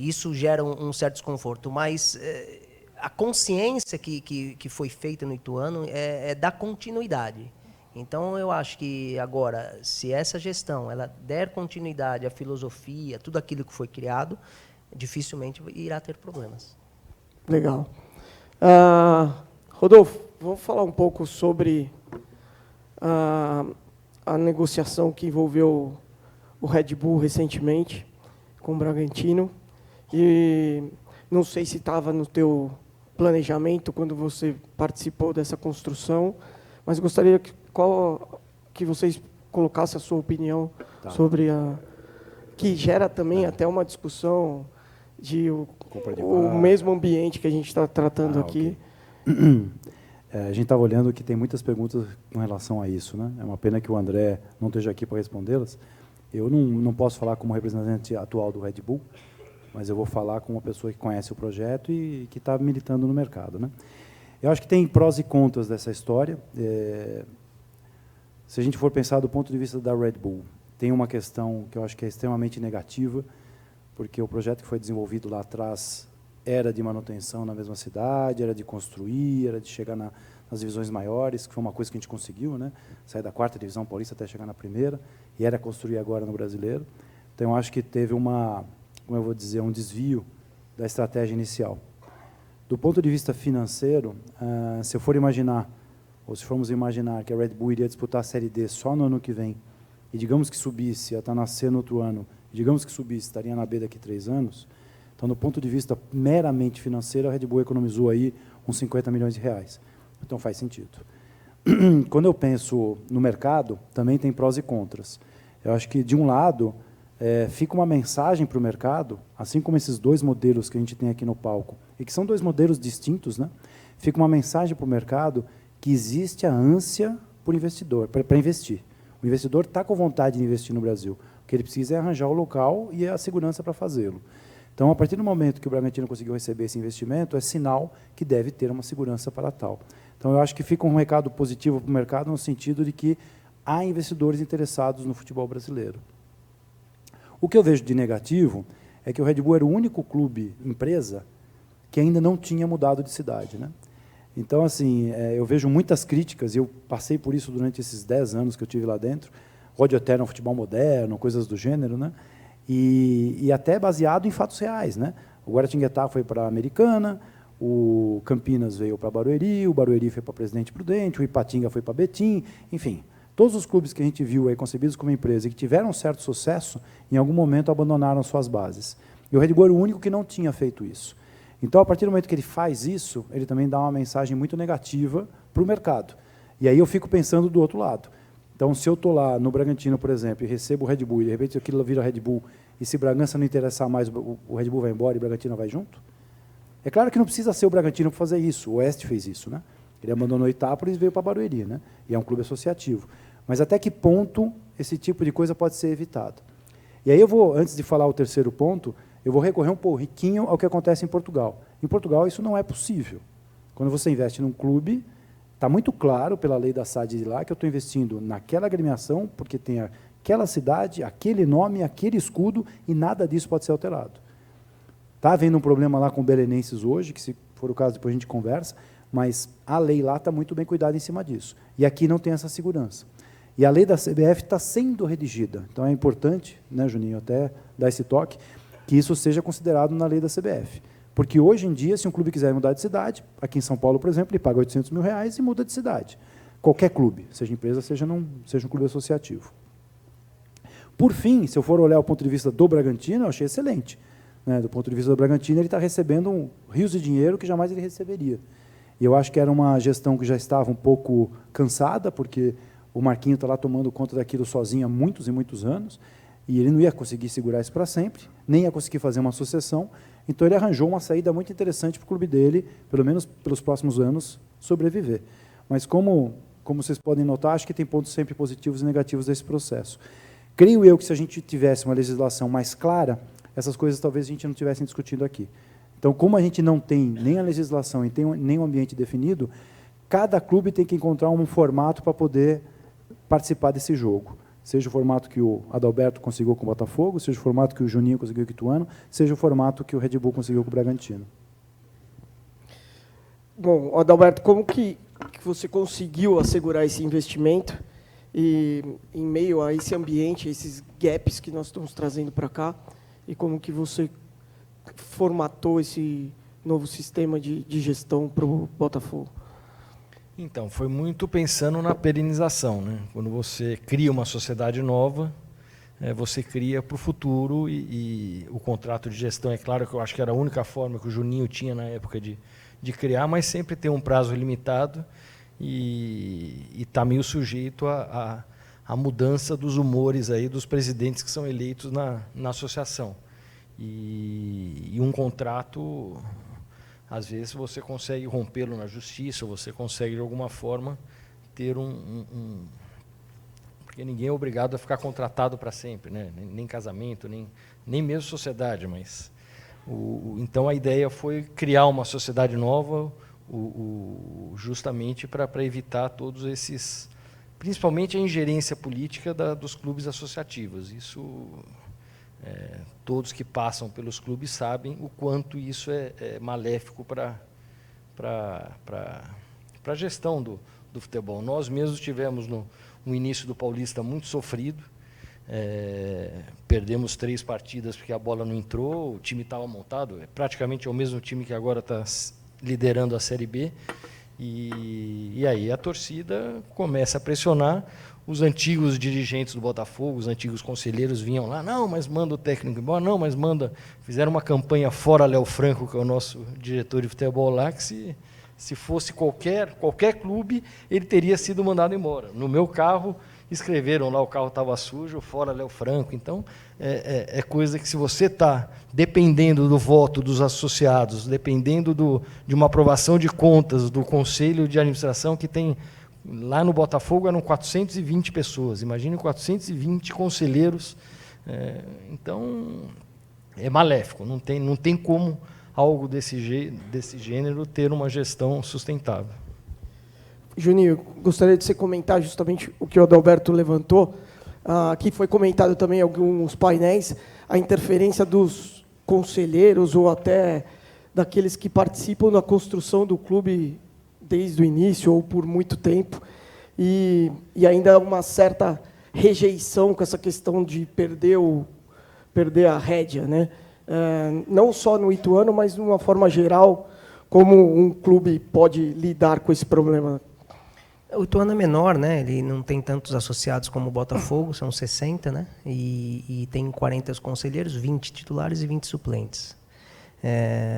isso gera um certo desconforto, mas a consciência que foi feita no Ituano é da continuidade. Então, eu acho que agora, se essa gestão ela der continuidade à filosofia, tudo aquilo que foi criado, dificilmente irá ter problemas. Legal. Rodolfo, vamos falar um pouco sobre a negociação que envolveu o Red Bull recentemente com o Bragantino. E não sei se estava no teu planejamento quando você participou dessa construção, mas gostaria que vocês colocassem a sua opinião sobre que gera também até uma discussão o mesmo ambiente que a gente está tratando aqui. Okay. A gente estava olhando que tem muitas perguntas com relação a isso, né? É uma pena que o André não esteja aqui para respondê-las. Eu não posso falar como representante atual do Red Bull, mas eu vou falar como uma pessoa que conhece o projeto e que está militando no mercado, né? Eu acho que tem prós e contras dessa história. Se a gente for pensar do ponto de vista da Red Bull, tem uma questão que eu acho que é extremamente negativa, porque o projeto que foi desenvolvido lá atrás era de manutenção na mesma cidade, era de construir, era de chegar nas divisões maiores, que foi uma coisa que a gente conseguiu, né? Sair da 4ª divisão paulista até chegar na 1ª, e era construir agora no Brasileiro. Então, eu acho que teve um desvio da estratégia inicial. Do ponto de vista financeiro, se eu for imaginar, ou se formos imaginar que a Red Bull iria disputar a Série D só no ano que vem, e digamos que subisse, ia estar nascendo outro ano, digamos que subisse, estaria na B daqui a 3 anos, então, do ponto de vista meramente financeiro, a Red Bull economizou aí uns 50 milhões de reais. Então, faz sentido. Quando eu penso no mercado, também tem prós e contras. Eu acho que, de um lado, fica uma mensagem para o mercado, assim como esses 2 modelos que a gente tem aqui no palco, e que são 2 modelos distintos, né? Fica uma mensagem para o mercado que existe a ânsia por investidor, para investir. O investidor está com vontade de investir no Brasil. O que ele precisa é arranjar o local e a segurança para fazê-lo. Então, a partir do momento que o Bragantino conseguiu receber esse investimento, é sinal que deve ter uma segurança para tal. Então, eu acho que fica um recado positivo para o mercado, no sentido de que há investidores interessados no futebol brasileiro. O que eu vejo de negativo é que o Red Bull era o único clube, empresa, que ainda não tinha mudado de cidade, né? Então, assim, eu vejo muitas críticas, e eu passei por isso durante esses 10 anos que eu tive lá dentro, ódio eterno ao futebol moderno, coisas do gênero, né? E até baseado em fatos reais, né? O Guaratinguetá foi para a Americana, o Campinas veio para Barueri, o Barueri foi para Presidente Prudente, o Ipatinga foi para Betim, enfim. Todos os clubes que a gente viu aí concebidos como empresa e que tiveram um certo sucesso, em algum momento abandonaram suas bases. E o Red Bull era o único que não tinha feito isso. Então, a partir do momento que ele faz isso, ele também dá uma mensagem muito negativa para o mercado. E aí eu fico pensando do outro lado. Então, se eu estou lá no Bragantino, por exemplo, e recebo o Red Bull, e de repente aquilo vira Red Bull, e se Bragança não interessar mais, o Red Bull vai embora e o Bragantino vai junto? É claro que não precisa ser o Bragantino para fazer isso. O Oeste fez isso, né? Ele abandonou Itápolis e veio para Barueri, né? E é um clube associativo. Mas até que ponto esse tipo de coisa pode ser evitado? E aí eu vou, antes de falar o terceiro ponto, eu vou recorrer um pouquinho ao que acontece em Portugal. Em Portugal, isso não é possível. Quando você investe num clube, está muito claro, pela lei da SAD de lá, que eu estou investindo naquela agremiação, porque tem aquela cidade, aquele nome, aquele escudo, e nada disso pode ser alterado. Está havendo um problema lá com belenenses hoje, que, se for o caso, depois a gente conversa, mas a lei lá está muito bem cuidada em cima disso. E aqui não tem essa segurança. E a lei da CBF está sendo redigida. Então, é importante, né, Juninho, até dar esse toque, que isso seja considerado na lei da CBF. Porque, hoje em dia, se um clube quiser mudar de cidade, aqui em São Paulo, por exemplo, ele paga R$800 mil e muda de cidade. Qualquer clube, seja empresa, seja um clube associativo. Por fim, se eu for olhar o ponto de vista do Bragantino, eu achei excelente. Né? Do ponto de vista do Bragantino, ele está recebendo rios de dinheiro que jamais ele receberia. E eu acho que era uma gestão que já estava um pouco cansada, porque o Marquinhos está lá tomando conta daquilo sozinho há muitos e muitos anos, e ele não ia conseguir segurar isso para sempre, nem ia conseguir fazer uma sucessão, então ele arranjou uma saída muito interessante para o clube dele, pelo menos pelos próximos anos, sobreviver. Mas, como vocês podem notar, acho que tem pontos sempre positivos e negativos desse processo. Creio eu que, se a gente tivesse uma legislação mais clara, essas coisas talvez a gente não estivesse discutindo aqui. Então, como a gente não tem nem a legislação e nem um ambiente definido, cada clube tem que encontrar um formato para poder participar desse jogo. Seja o formato que o Adalberto conseguiu com o Botafogo, seja o formato que o Juninho conseguiu com o Ituano, seja o formato que o Red Bull conseguiu com o Bragantino. Bom, Adalberto, como que você conseguiu assegurar esse investimento e, em meio a esse ambiente, a esses gaps que nós estamos trazendo para cá, e como que você formatou esse novo sistema de gestão para o Botafogo? Então, foi muito pensando na perenização, né? Quando você cria uma sociedade nova, você cria para o futuro, e o contrato de gestão, é claro que eu acho que era a única forma que o Juninho tinha na época de criar, mas sempre tem um prazo limitado e está meio sujeito à mudança dos humores aí dos presidentes que são eleitos na associação. E um contrato, às vezes, você consegue rompê-lo na justiça, ou você consegue, de alguma forma, ter porque ninguém é obrigado a ficar contratado para sempre, né? Nem casamento, nem mesmo sociedade. Mas então, a ideia foi criar uma sociedade nova, justamente para evitar todos esses... Principalmente a ingerência política dos clubes associativos. Isso... todos que passam pelos clubes sabem o quanto isso é maléfico para a gestão do futebol. Nós mesmos tivemos no início do Paulista muito sofrido, perdemos 3 partidas porque a bola não entrou, o time estava montado, praticamente é o mesmo time que agora está liderando a Série B, e aí a torcida começa a pressionar. Os antigos dirigentes do Botafogo, os antigos conselheiros vinham lá, não, mas manda o técnico embora, não, mas manda... Fizeram uma campanha fora Léo Franco, que é o nosso diretor de futebol lá, que se fosse qualquer clube, ele teria sido mandado embora. No meu carro, escreveram lá, o carro estava sujo, fora Léo Franco. Então, é coisa que, se você está dependendo do voto dos associados, dependendo de uma aprovação de contas do Conselho de Administração, que tem... Lá no Botafogo eram 420 pessoas, imagine 420 conselheiros. Então, é maléfico. Não tem como algo desse gênero ter uma gestão sustentável. Juninho, gostaria de você comentar justamente o que o Adalberto levantou, que foi comentado também em alguns painéis, a interferência dos conselheiros ou até daqueles que participam da construção do clube desde o início ou por muito tempo, e ainda uma certa rejeição com essa questão de perder a rédea, né? Não só no Ituano, mas de uma forma geral, como um clube pode lidar com esse problema? O Ituano é menor, né? Ele não tem tantos associados como o Botafogo, são 60, né? E tem 40 conselheiros, 20 titulares e 20 suplentes.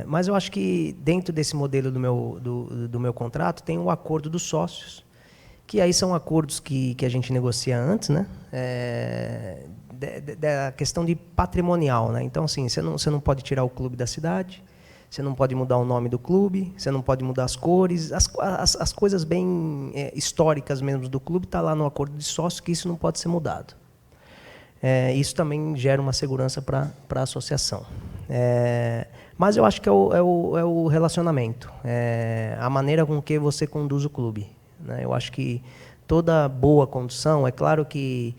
Mas eu acho que dentro desse modelo do meu contrato tem o acordo dos sócios, que aí são acordos que a gente negocia antes, né? Da questão de patrimonial, né? Então, assim, você não pode tirar o clube da cidade, você não pode mudar o nome do clube, você não pode mudar as cores, as coisas bem históricas mesmo do clube está lá no acordo de sócio, que isso não pode ser mudado. Isso também gera uma segurança para a associação. Mas eu acho que é o relacionamento, a maneira com que você conduz o clube, né? Eu acho que toda boa condução, é claro que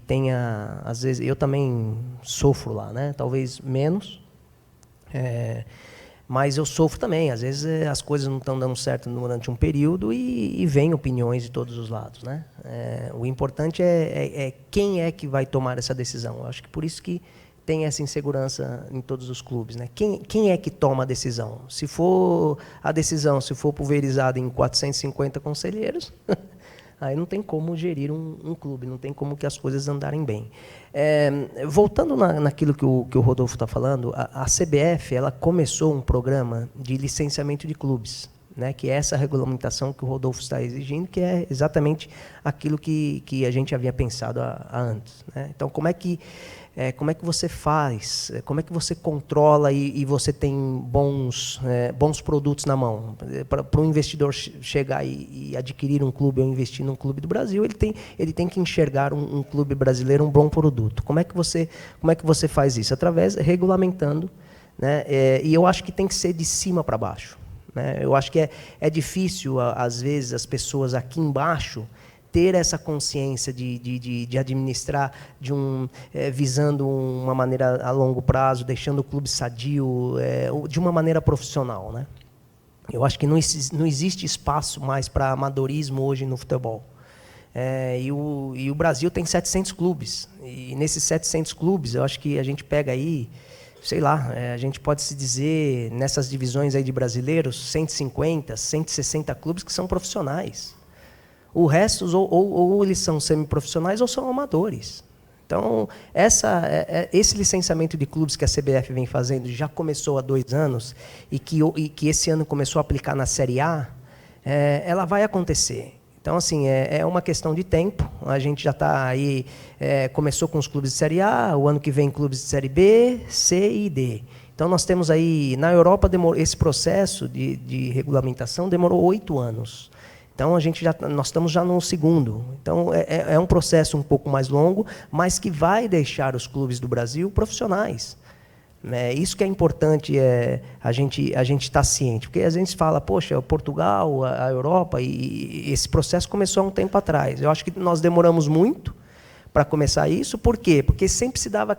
tenha, às vezes, eu também sofro lá, né? Talvez menos, mas eu sofro também. Às vezes as coisas não estão dando certo durante um período e vem opiniões de todos os lados, né? O importante é quem é que vai tomar essa decisão. Eu acho que por isso que tem essa insegurança em todos os clubes, né? Quem é que toma a decisão? Se for pulverizada em 450 conselheiros, aí não tem como gerir um clube, não tem como que as coisas andarem bem. Voltando naquilo que o Rodolfo está falando, a CBF ela começou um programa de licenciamento de clubes, né, que é essa regulamentação que o Rodolfo está exigindo, que é exatamente aquilo que a gente havia pensado antes, né? Então, como é que você faz, como é que você controla e você tem bons produtos na mão? Para um investidor chegar e adquirir um clube ou investir num clube do Brasil, ele tem que enxergar um clube brasileiro, um bom produto. Como é que você faz isso? Regulamentando, né? E eu acho que tem que ser de cima para baixo, né? Eu acho que é difícil, às vezes, as pessoas aqui embaixo ter essa consciência de administrar visando uma maneira a longo prazo, deixando o clube sadio, de uma maneira profissional, né? Eu acho que não existe espaço mais para amadorismo hoje no futebol. E o Brasil tem 700 clubes. E nesses 700 clubes, eu acho que a gente pega aí, sei lá, a gente pode se dizer, nessas divisões aí de brasileiros, 150, 160 clubes que são profissionais. O resto, ou eles são semiprofissionais ou são amadores. Então, esse licenciamento de clubes que a CBF vem fazendo já começou há 2 anos e que esse ano começou a aplicar na Série A, ela vai acontecer. Então, assim, é uma questão de tempo. A gente já está aí, começou com os clubes de Série A, o ano que vem clubes de Série B, C e D. Então, nós temos aí, na Europa, esse processo de regulamentação demorou 8 anos. Então, nós estamos já no segundo. Então, é um processo um pouco mais longo, mas que vai deixar os clubes do Brasil profissionais. Isso que é importante, a gente estar ciente. Porque às vezes fala, poxa, Portugal, a Europa, e esse processo começou há um tempo atrás. Eu acho que nós demoramos muito para começar isso. Por quê? Porque sempre se dava...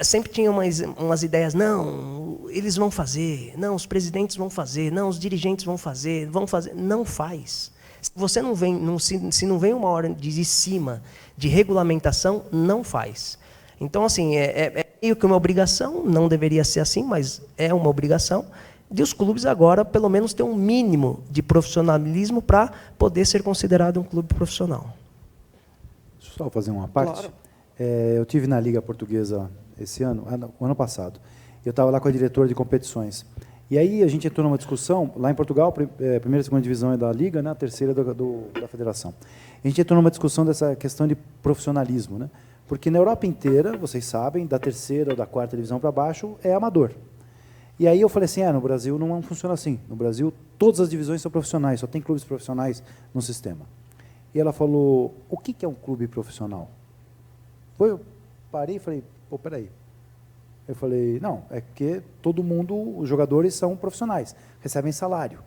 sempre tinha umas ideias, não, eles vão fazer, não, os presidentes vão fazer, não, os dirigentes vão fazer, não faz. Se você não vem, se não vem uma ordem de cima de regulamentação, não faz. Então, assim, é meio que uma obrigação, não deveria ser assim, mas é uma obrigação de os clubes agora, pelo menos, ter um mínimo de profissionalismo para poder ser considerado um clube profissional. Deixa eu só fazer uma parte. Claro. Eu tive na Liga Portuguesa esse ano, o ano passado. Eu estava lá com a diretora de competições. E aí a gente entrou numa discussão, lá em Portugal, primeira e segunda divisão é da Liga, né, a terceira da Federação. A gente entrou numa discussão dessa questão de profissionalismo, né? Porque na Europa inteira, vocês sabem, da terceira ou da quarta divisão para baixo é amador. E aí eu falei assim, no Brasil não funciona assim. No Brasil, todas as divisões são profissionais, só tem clubes profissionais no sistema. E ela falou, o que é um clube profissional? Eu parei e falei, peraí, Eu falei, não, é que todo mundo, os jogadores são profissionais, recebem salário.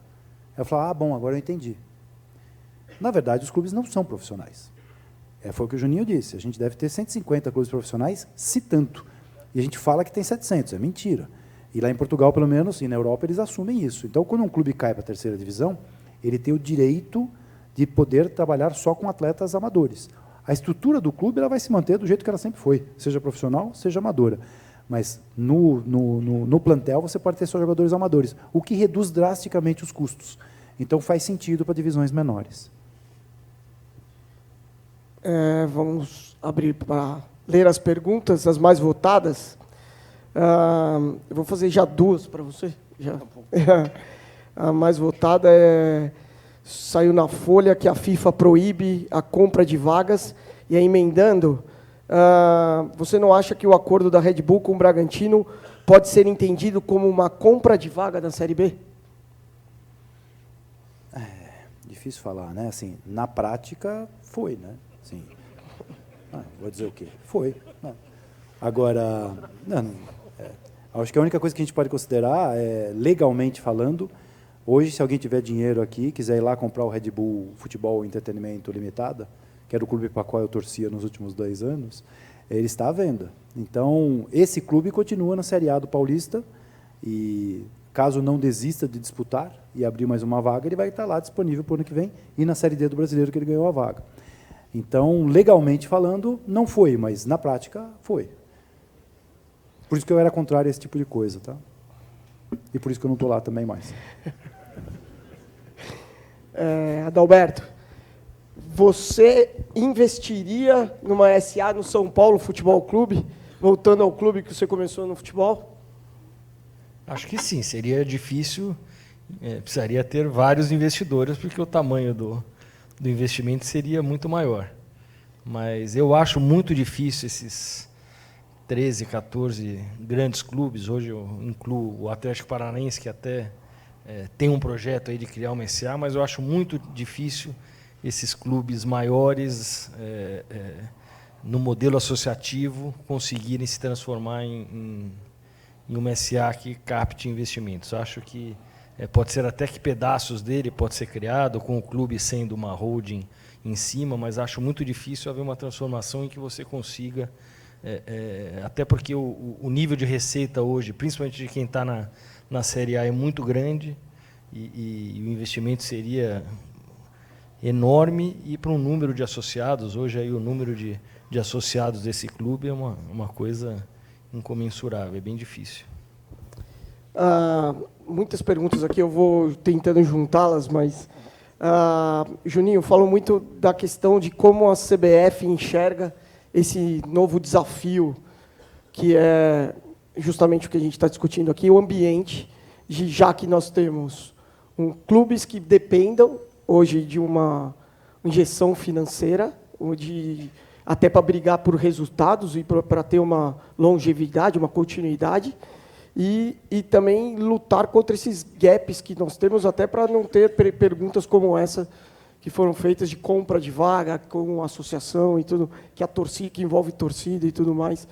Eu falei, bom, agora eu entendi. Na verdade, os clubes não são profissionais. Foi o que o Juninho disse, a gente deve ter 150 clubes profissionais, se tanto. E a gente fala que tem 700, é mentira. E lá em Portugal, pelo menos, e na Europa, eles assumem isso. Então, quando um clube cai para a terceira divisão, ele tem o direito de poder trabalhar só com atletas amadores. A estrutura do clube ela vai se manter do jeito que ela sempre foi, seja profissional, seja amadora. Mas no plantel você pode ter só jogadores amadores, o que reduz drasticamente os custos. Então faz sentido para divisões menores. Vamos abrir para ler as perguntas, as mais votadas. Eu vou fazer já duas para você. Já. A mais votada saiu na Folha que a FIFA proíbe a compra de vagas, e aí, emendando, você não acha que o acordo da Red Bull com o Bragantino pode ser entendido como uma compra de vaga da Série B? Difícil falar, né? Assim, na prática, foi, né? Assim, vou dizer o quê? Foi. Não. Agora, acho que a única coisa que a gente pode considerar é, legalmente falando, hoje, se alguém tiver dinheiro aqui, quiser ir lá comprar o Red Bull Futebol Entretenimento Limitada, que era o clube para o qual eu torcia nos últimos 2 anos, ele está à venda. Então, esse clube continua na Série A do Paulista e, caso não desista de disputar e abrir mais uma vaga, ele vai estar lá disponível para o ano que vem e na Série D do Brasileiro que ele ganhou a vaga. Então, legalmente falando, não foi, mas na prática foi. Por isso que eu era contrário a esse tipo de coisa, tá? E por isso que eu não estou lá também mais. Adalberto, você investiria numa SA no São Paulo Futebol Clube, voltando ao clube que você começou no futebol? Acho que sim, seria difícil, precisaria ter vários investidores, porque o tamanho do investimento seria muito maior. Mas eu acho muito difícil esses 13, 14 grandes clubes. Hoje eu incluo o Atlético Paranaense, que até tem um projeto aí de criar uma SA, mas eu acho muito difícil esses clubes maiores, no modelo associativo, conseguirem se transformar em uma SA que capte investimentos. Acho que pode ser até que pedaços dele pode ser criado, com o clube sendo uma holding em cima, mas acho muito difícil haver uma transformação em que você consiga, até porque o nível de receita hoje, principalmente de quem está na Série A, é muito grande e o investimento seria enorme, e para um número de associados, hoje aí o número de associados desse clube é uma coisa incomensurável, é bem difícil. Muitas perguntas aqui, eu vou tentando juntá-las, mas, Juninho, falou muito da questão de como a CBF enxerga esse novo desafio, que é justamente o que a gente está discutindo aqui, o ambiente, já que nós temos clubes que dependam hoje de uma injeção financeira, até para brigar por resultados e para ter uma longevidade, uma continuidade, e também lutar contra esses gaps que nós temos, até para não ter perguntas como essa que foram feitas de compra de vaga com associação e tudo, que envolve torcida e tudo mais.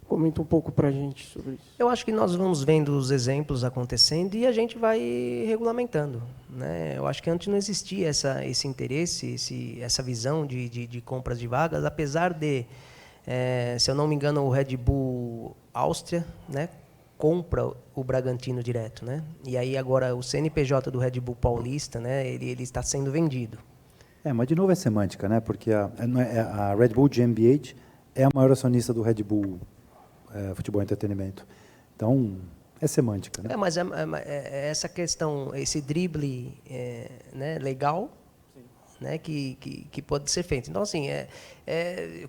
Comenta um pouco para a gente sobre isso. Eu acho que nós vamos vendo os exemplos acontecendo e a gente vai regulamentando, né? Eu acho que antes não existia esse interesse, essa visão de compras de vagas, apesar de, se eu não me engano, o Red Bull Áustria, né, compra o Bragantino direto, né? E aí agora o CNPJ do Red Bull Paulista, né, ele está sendo vendido. Mas de novo é semântica, né? Porque a Red Bull GmbH é a maior acionista do Red Bull Futebol e Entretenimento. Então, é semântica, né? Mas essa questão, esse drible né, legal, né, que pode ser feito. Então, assim,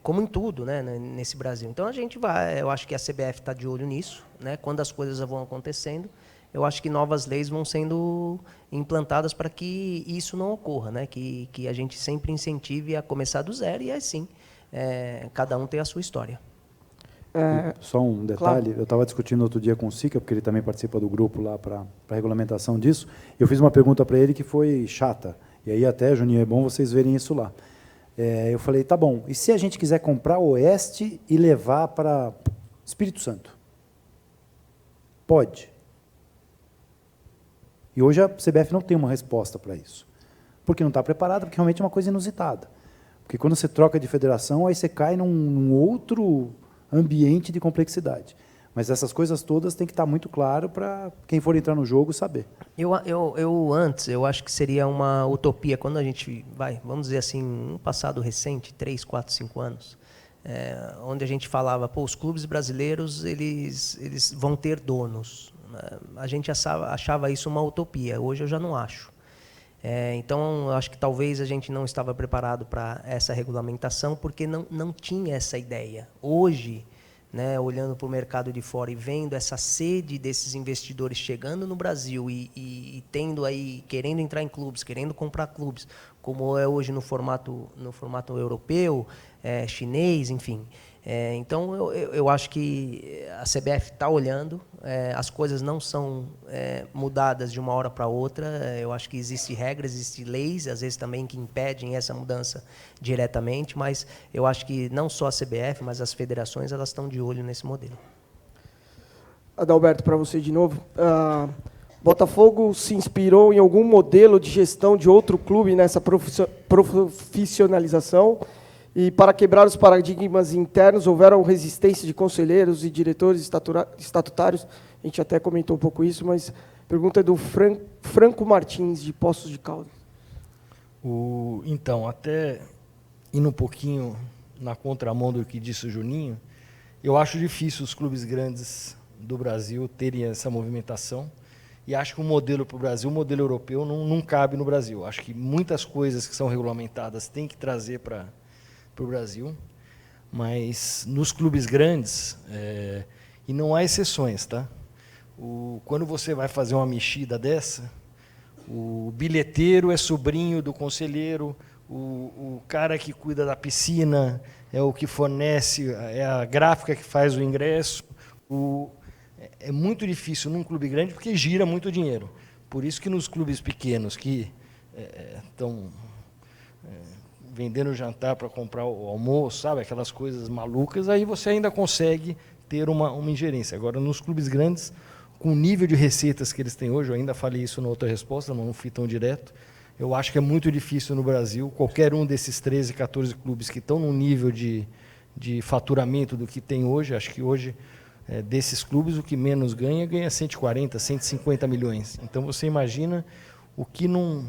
como em tudo, né, nesse Brasil. Então, a gente eu acho que a CBF está de olho nisso, né? Quando as coisas vão acontecendo, eu acho que novas leis vão sendo implantadas para que isso não ocorra, né? Que a gente sempre incentive a começar do zero e, assim, cada um tem a sua história. Só um detalhe, claro. Eu estava discutindo outro dia com o Sica, porque ele também participa do grupo lá para a regulamentação disso. Eu fiz uma pergunta para ele que foi chata, e aí até, Juninho, é bom vocês verem isso lá. Eu falei, tá bom, e se a gente quiser comprar o Oeste e levar para Espírito Santo? Pode. E hoje a CBF não tem uma resposta para isso. Porque não está preparada, porque realmente é uma coisa inusitada. Porque quando você troca de federação, aí você cai num outro ambiente de complexidade. Mas essas coisas todas têm que estar muito claro para quem for entrar no jogo saber. Eu acho que seria uma utopia quando a gente vamos dizer assim, um passado recente, 3, 4, 5 anos, onde a gente falava, pô, os clubes brasileiros eles vão ter donos. A gente achava isso uma utopia. Hoje eu já não acho. Então, eu acho que talvez a gente não estava preparado para essa regulamentação porque não tinha essa ideia. Hoje, né, olhando para o mercado de fora e vendo essa sede desses investidores chegando no Brasil e tendo aí, querendo entrar em clubes, querendo comprar clubes, como é hoje no formato europeu, chinês, enfim. Então, eu acho que a CBF está olhando, as coisas não são mudadas de uma hora para outra, eu acho que existem regras, existem leis, às vezes também que impedem essa mudança diretamente, mas eu acho que não só a CBF, mas as federações, elas estão de olho nesse modelo. Adalberto, para você de novo. Botafogo se inspirou em algum modelo de gestão de outro clube nessa profissionalização? E para quebrar os paradigmas internos, houveram resistência de conselheiros e diretores estatutários. A gente até comentou um pouco isso, mas a pergunta é do Franco Martins, de Poços de Caldas. Então, até indo um pouquinho na contramão do que disse o Juninho, eu acho difícil os clubes grandes do Brasil terem essa movimentação. E acho que o modelo para o Brasil, o modelo europeu, não cabe no Brasil. Acho que muitas coisas que são regulamentadas têm que trazer para o Brasil, mas nos clubes grandes, e não há exceções, tá? Quando você vai fazer uma mexida dessa, o bilheteiro é sobrinho do conselheiro, o cara que cuida da piscina é o que fornece, é a gráfica que faz o ingresso. É muito difícil num clube grande porque gira muito dinheiro. Por isso que nos clubes pequenos que estão vendendo jantar para comprar o almoço, sabe, aquelas coisas malucas, aí você ainda consegue ter uma ingerência. Agora, nos clubes grandes, com o nível de receitas que eles têm hoje, eu ainda falei isso na outra resposta, não fui tão direto, eu acho que é muito difícil no Brasil, qualquer um desses 13, 14 clubes que estão num nível de faturamento do que tem hoje, acho que hoje, desses clubes, o que menos ganha 140, 150 milhões. Então, você imagina o que não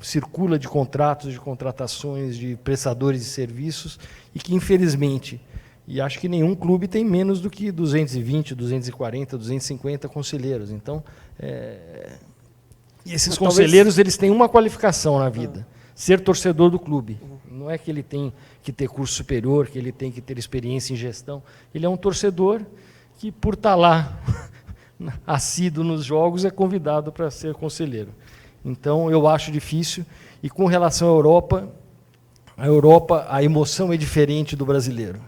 circula de contratos, de contratações, de prestadores de serviços, e que, infelizmente, e acho que nenhum clube tem menos do que 220, 240, 250 conselheiros. Então, e esses conselheiros, eles têm uma qualificação na vida, ser torcedor do clube. Não é que ele tem que ter curso superior, que ele tem que ter experiência em gestão. Ele é um torcedor que, por estar lá assíduo nos jogos, é convidado para ser conselheiro. Então, eu acho difícil. E com relação à Europa, a emoção é diferente do brasileiro.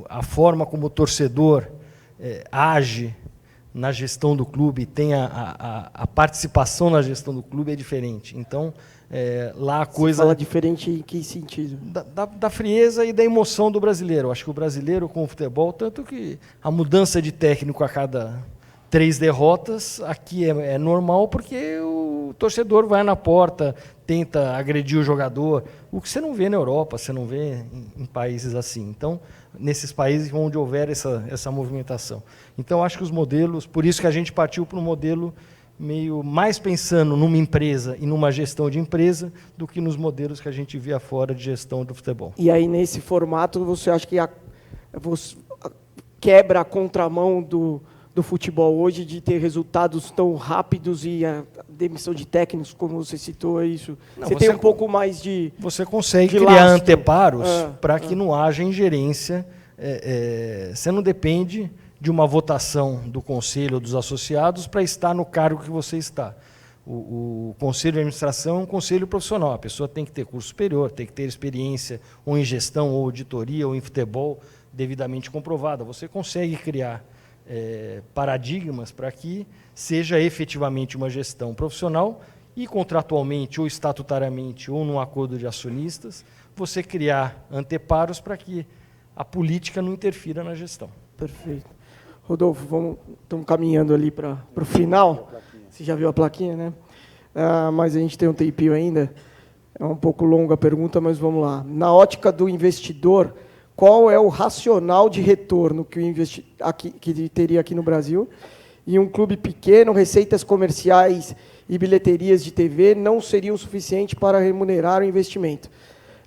A forma como o torcedor age na gestão do clube, tem a participação na gestão do clube é diferente. Então, lá a coisa... Você fala diferente em que sentido? Da frieza e da emoção do brasileiro. Eu acho que o brasileiro com o futebol, tanto que a mudança de técnico a cada 3 derrotas, aqui é normal, porque o torcedor vai na porta, tenta agredir o jogador, o que você não vê na Europa, você não vê em países assim. Então, nesses países onde houver essa movimentação. Então, acho que os modelos, por isso que a gente partiu para um modelo meio mais pensando numa empresa e numa gestão de empresa do que nos modelos que a gente via fora de gestão do futebol. E aí, nesse formato, você acha que quebra a contramão do futebol hoje de ter resultados tão rápidos e a demissão de técnicos, como você citou isso? Não, você tem um pouco mais de... Você consegue criar anteparos para que não haja ingerência. Você não depende de uma votação do conselho ou dos associados para estar no cargo que você está. O conselho de administração é um conselho profissional. A pessoa tem que ter curso superior, tem que ter experiência ou em gestão, ou auditoria, ou em futebol, devidamente comprovada. Você consegue criar paradigmas para que seja efetivamente uma gestão profissional e contratualmente, ou estatutariamente, ou num acordo de acionistas, você criar anteparos para que a política não interfira na gestão. Perfeito. Rodolfo, estamos caminhando ali para o final. Você já viu a plaquinha, né? Mas a gente tem um tempinho ainda. É um pouco longa a pergunta, mas vamos lá. Na ótica do investidor, qual é o racional de retorno que teria aqui no Brasil? E um clube pequeno, receitas comerciais e bilheterias de TV não seriam suficientes para remunerar o investimento.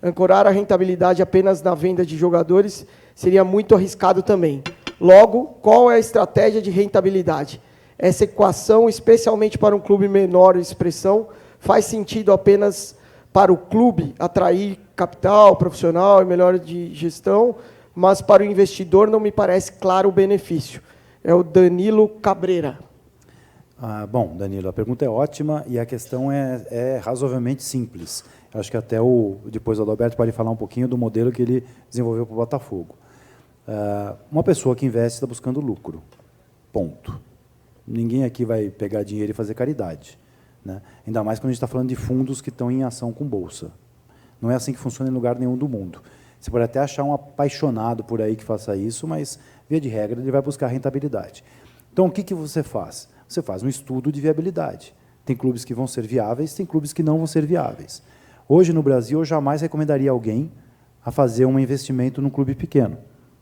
Ancorar a rentabilidade apenas na venda de jogadores seria muito arriscado também. Logo, qual é a estratégia de rentabilidade? Essa equação, especialmente para um clube menor de expressão, faz sentido apenas para o clube atrair capital profissional e melhor de gestão, mas para o investidor não me parece claro o benefício. É o Danilo Cabreira. Bom, Danilo, a pergunta é ótima e a questão é razoavelmente simples. Acho que até depois o Adalberto pode falar um pouquinho do modelo que ele desenvolveu para o Botafogo. Uma pessoa que investe está buscando lucro. Ponto. Ninguém aqui vai pegar dinheiro e fazer caridade, né? Ainda mais quando a gente está falando de fundos que estão em ação com bolsa. Não é assim que funciona em lugar nenhum do mundo. Você pode até achar um apaixonado por aí que faça isso, mas, via de regra, ele vai buscar rentabilidade. Então, o que você faz? Você faz um estudo de viabilidade. Tem clubes que vão ser viáveis, tem clubes que não vão ser viáveis. Hoje, no Brasil, eu jamais recomendaria alguém a fazer um investimento num clube pequeno,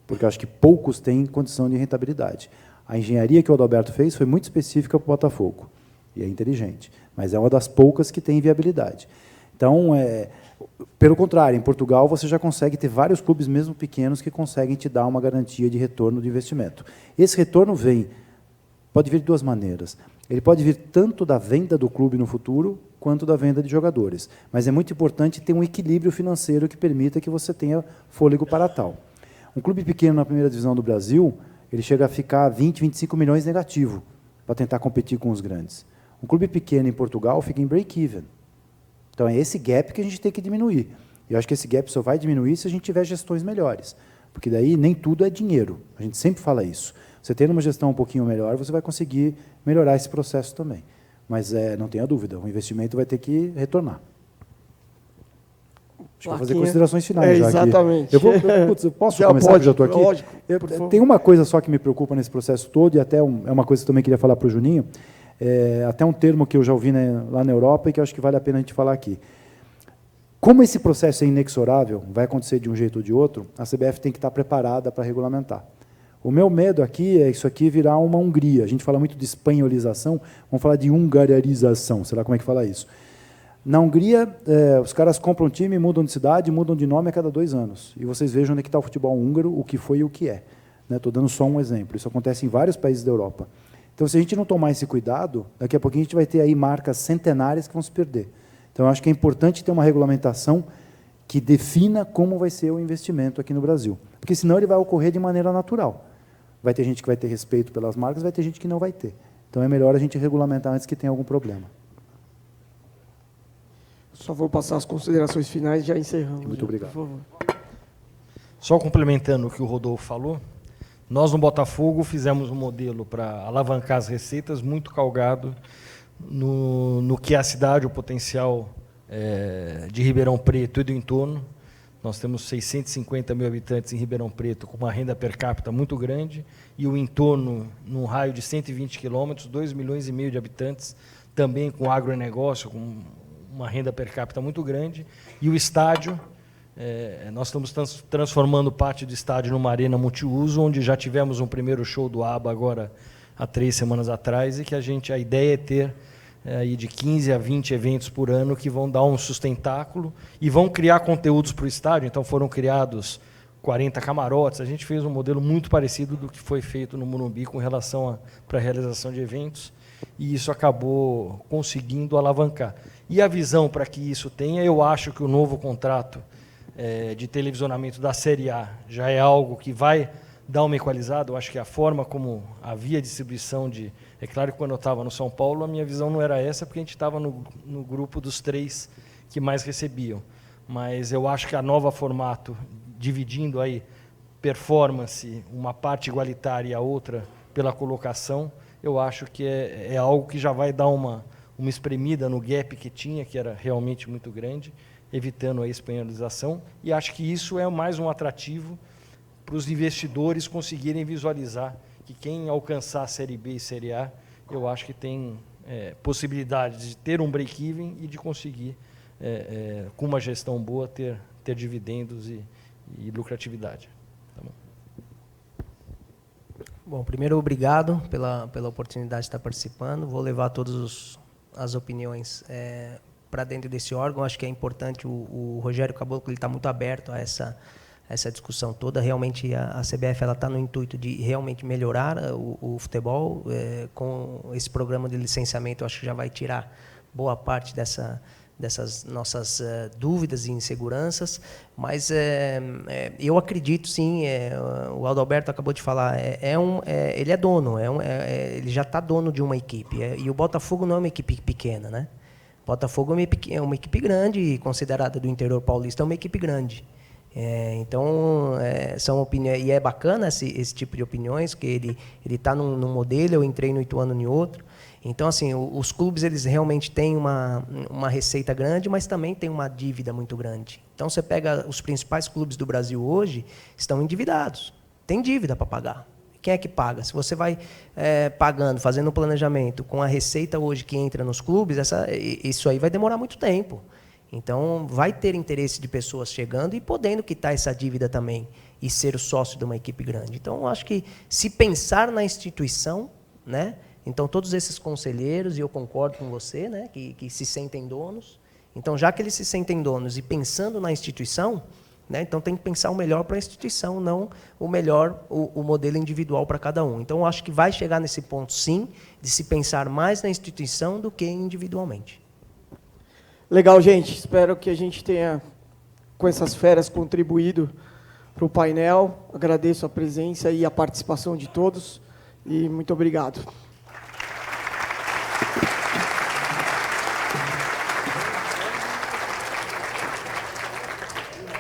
porque eu acho que poucos têm condição de rentabilidade. A engenharia que o Adalberto fez foi muito específica para o Botafogo, e é inteligente, mas é uma das poucas que tem viabilidade. Então, pelo contrário, em Portugal você já consegue ter vários clubes, mesmo pequenos, que conseguem te dar uma garantia de retorno de investimento. Esse retorno pode vir de duas maneiras. Ele pode vir tanto da venda do clube no futuro, quanto da venda de jogadores. Mas é muito importante ter um equilíbrio financeiro que permita que você tenha fôlego para tal. Um clube pequeno na primeira divisão do Brasil, ele chega a ficar 20, 25 milhões negativo para tentar competir com os grandes. Um clube pequeno em Portugal fica em break-even. Então, é esse gap que a gente tem que diminuir. E eu acho que esse gap só vai diminuir se a gente tiver gestões melhores. Porque daí nem tudo é dinheiro. A gente sempre fala isso. Você tendo uma gestão um pouquinho melhor, você vai conseguir melhorar esse processo também. Mas não tenha dúvida, o investimento vai ter que retornar. Acho que vou fazer considerações finais já exatamente. aqui. Eu posso começar, que já estou aqui? Lógico, tem uma coisa só que me preocupa nesse processo todo, e até é uma coisa que eu também queria falar para o Juninho, até um termo que eu já ouvi lá na Europa e que eu acho que vale a pena a gente falar aqui. Como esse processo é inexorável, vai acontecer de um jeito ou de outro, a CBF tem que estar preparada para regulamentar. O meu medo aqui é isso aqui virar uma Hungria. A gente fala muito de espanholização, vamos falar de hungarização, sei lá como é que fala isso. Na Hungria, os caras compram um time, mudam de cidade, mudam de nome a cada 2 anos. E vocês vejam onde é que está o futebol húngaro, o que foi e o que é. Estou dando só um exemplo. Isso acontece em vários países da Europa. Então, se a gente não tomar esse cuidado, daqui a pouquinho a gente vai ter aí marcas centenárias que vão se perder. Então, eu acho que é importante ter uma regulamentação que defina como vai ser o investimento aqui no Brasil. Porque, senão, ele vai ocorrer de maneira natural. Vai ter gente que vai ter respeito pelas marcas, vai ter gente que não vai ter. Então, é melhor a gente regulamentar antes que tenha algum problema. Só vou passar as considerações finais e já encerramos. Muito obrigado. Por favor. Só complementando o que o Rodolfo falou, nós no Botafogo fizemos um modelo para alavancar as receitas muito calgado no que é a cidade, o potencial de Ribeirão Preto e do entorno. Nós temos 650 mil habitantes em Ribeirão Preto, com uma renda per capita muito grande, e o entorno, num raio de 120 quilômetros, 2,5 milhões de habitantes, também com agronegócio, com uma renda per capita muito grande. E o estádio, nós estamos transformando parte do estádio numa arena multiuso, onde já tivemos um primeiro show do ABBA agora há 3 semanas atrás, e que a ideia é ter aí de 15 a 20 eventos por ano que vão dar um sustentáculo e vão criar conteúdos para o estádio. Então, foram criados 40 camarotes. A gente fez um modelo muito parecido do que foi feito no Morumbi com relação para a realização de eventos, e isso acabou conseguindo alavancar. E a visão para que isso tenha, eu acho que o novo contrato de televisionamento da Série A já é algo que vai dar uma equalizada. Eu acho que a forma como havia distribuição de... É claro que quando eu estava no São Paulo, a minha visão não era essa, porque a gente estava no grupo dos 3 que mais recebiam. Mas eu acho que a nova formato, dividindo aí performance, uma parte igualitária e a outra pela colocação, eu acho que é algo que já vai dar uma espremida no gap que tinha, que era realmente muito grande, evitando a espanholização. E acho que isso é mais um atrativo para os investidores conseguirem visualizar que quem alcançar a Série B e Série A, eu acho que tem possibilidade de ter um break-even e de conseguir, com uma gestão boa, ter dividendos e lucratividade. Tá bom? Bom, primeiro, obrigado pela oportunidade de estar participando. Vou levar todas as opiniões para dentro desse órgão. Acho que é importante. O Rogério Caboclo está muito aberto a essa discussão toda. Realmente, a CBF está no intuito de realmente melhorar o futebol. Com esse programa de licenciamento, acho que já vai tirar boa parte dessas nossas dúvidas e inseguranças, mas eu acredito sim, o Adalberto acabou de falar, ele é dono, ele já está dono de uma equipe, e o Botafogo não é uma equipe pequena, né? Botafogo é uma equipe grande, considerada do interior paulista, é uma equipe grande. Então, são opiniões, e é bacana esse tipo de opiniões, que ele está num modelo, eu entrei no Ituano em outro. Então, assim, os clubes eles realmente têm uma receita grande, mas também tem uma dívida muito grande. Então, você pega os principais clubes do Brasil hoje, estão endividados, tem dívida para pagar. Quem é que paga? Se você vai pagando, fazendo um planejamento com a receita hoje que entra nos clubes, isso aí vai demorar muito tempo. Então, vai ter interesse de pessoas chegando e podendo quitar essa dívida também e ser o sócio de uma equipe grande. Então, eu acho que se pensar na instituição, né? Então, todos esses conselheiros, e eu concordo com você, né, que se sentem donos. Então, já que eles se sentem donos e pensando na instituição, né, então tem que pensar o melhor para a instituição, não o melhor, o modelo individual para cada um. Então, eu acho que vai chegar nesse ponto, sim, de se pensar mais na instituição do que individualmente. Legal, gente. Espero que a gente tenha, com essas feras, contribuído para o painel. Agradeço a presença e a participação de todos. E muito obrigado.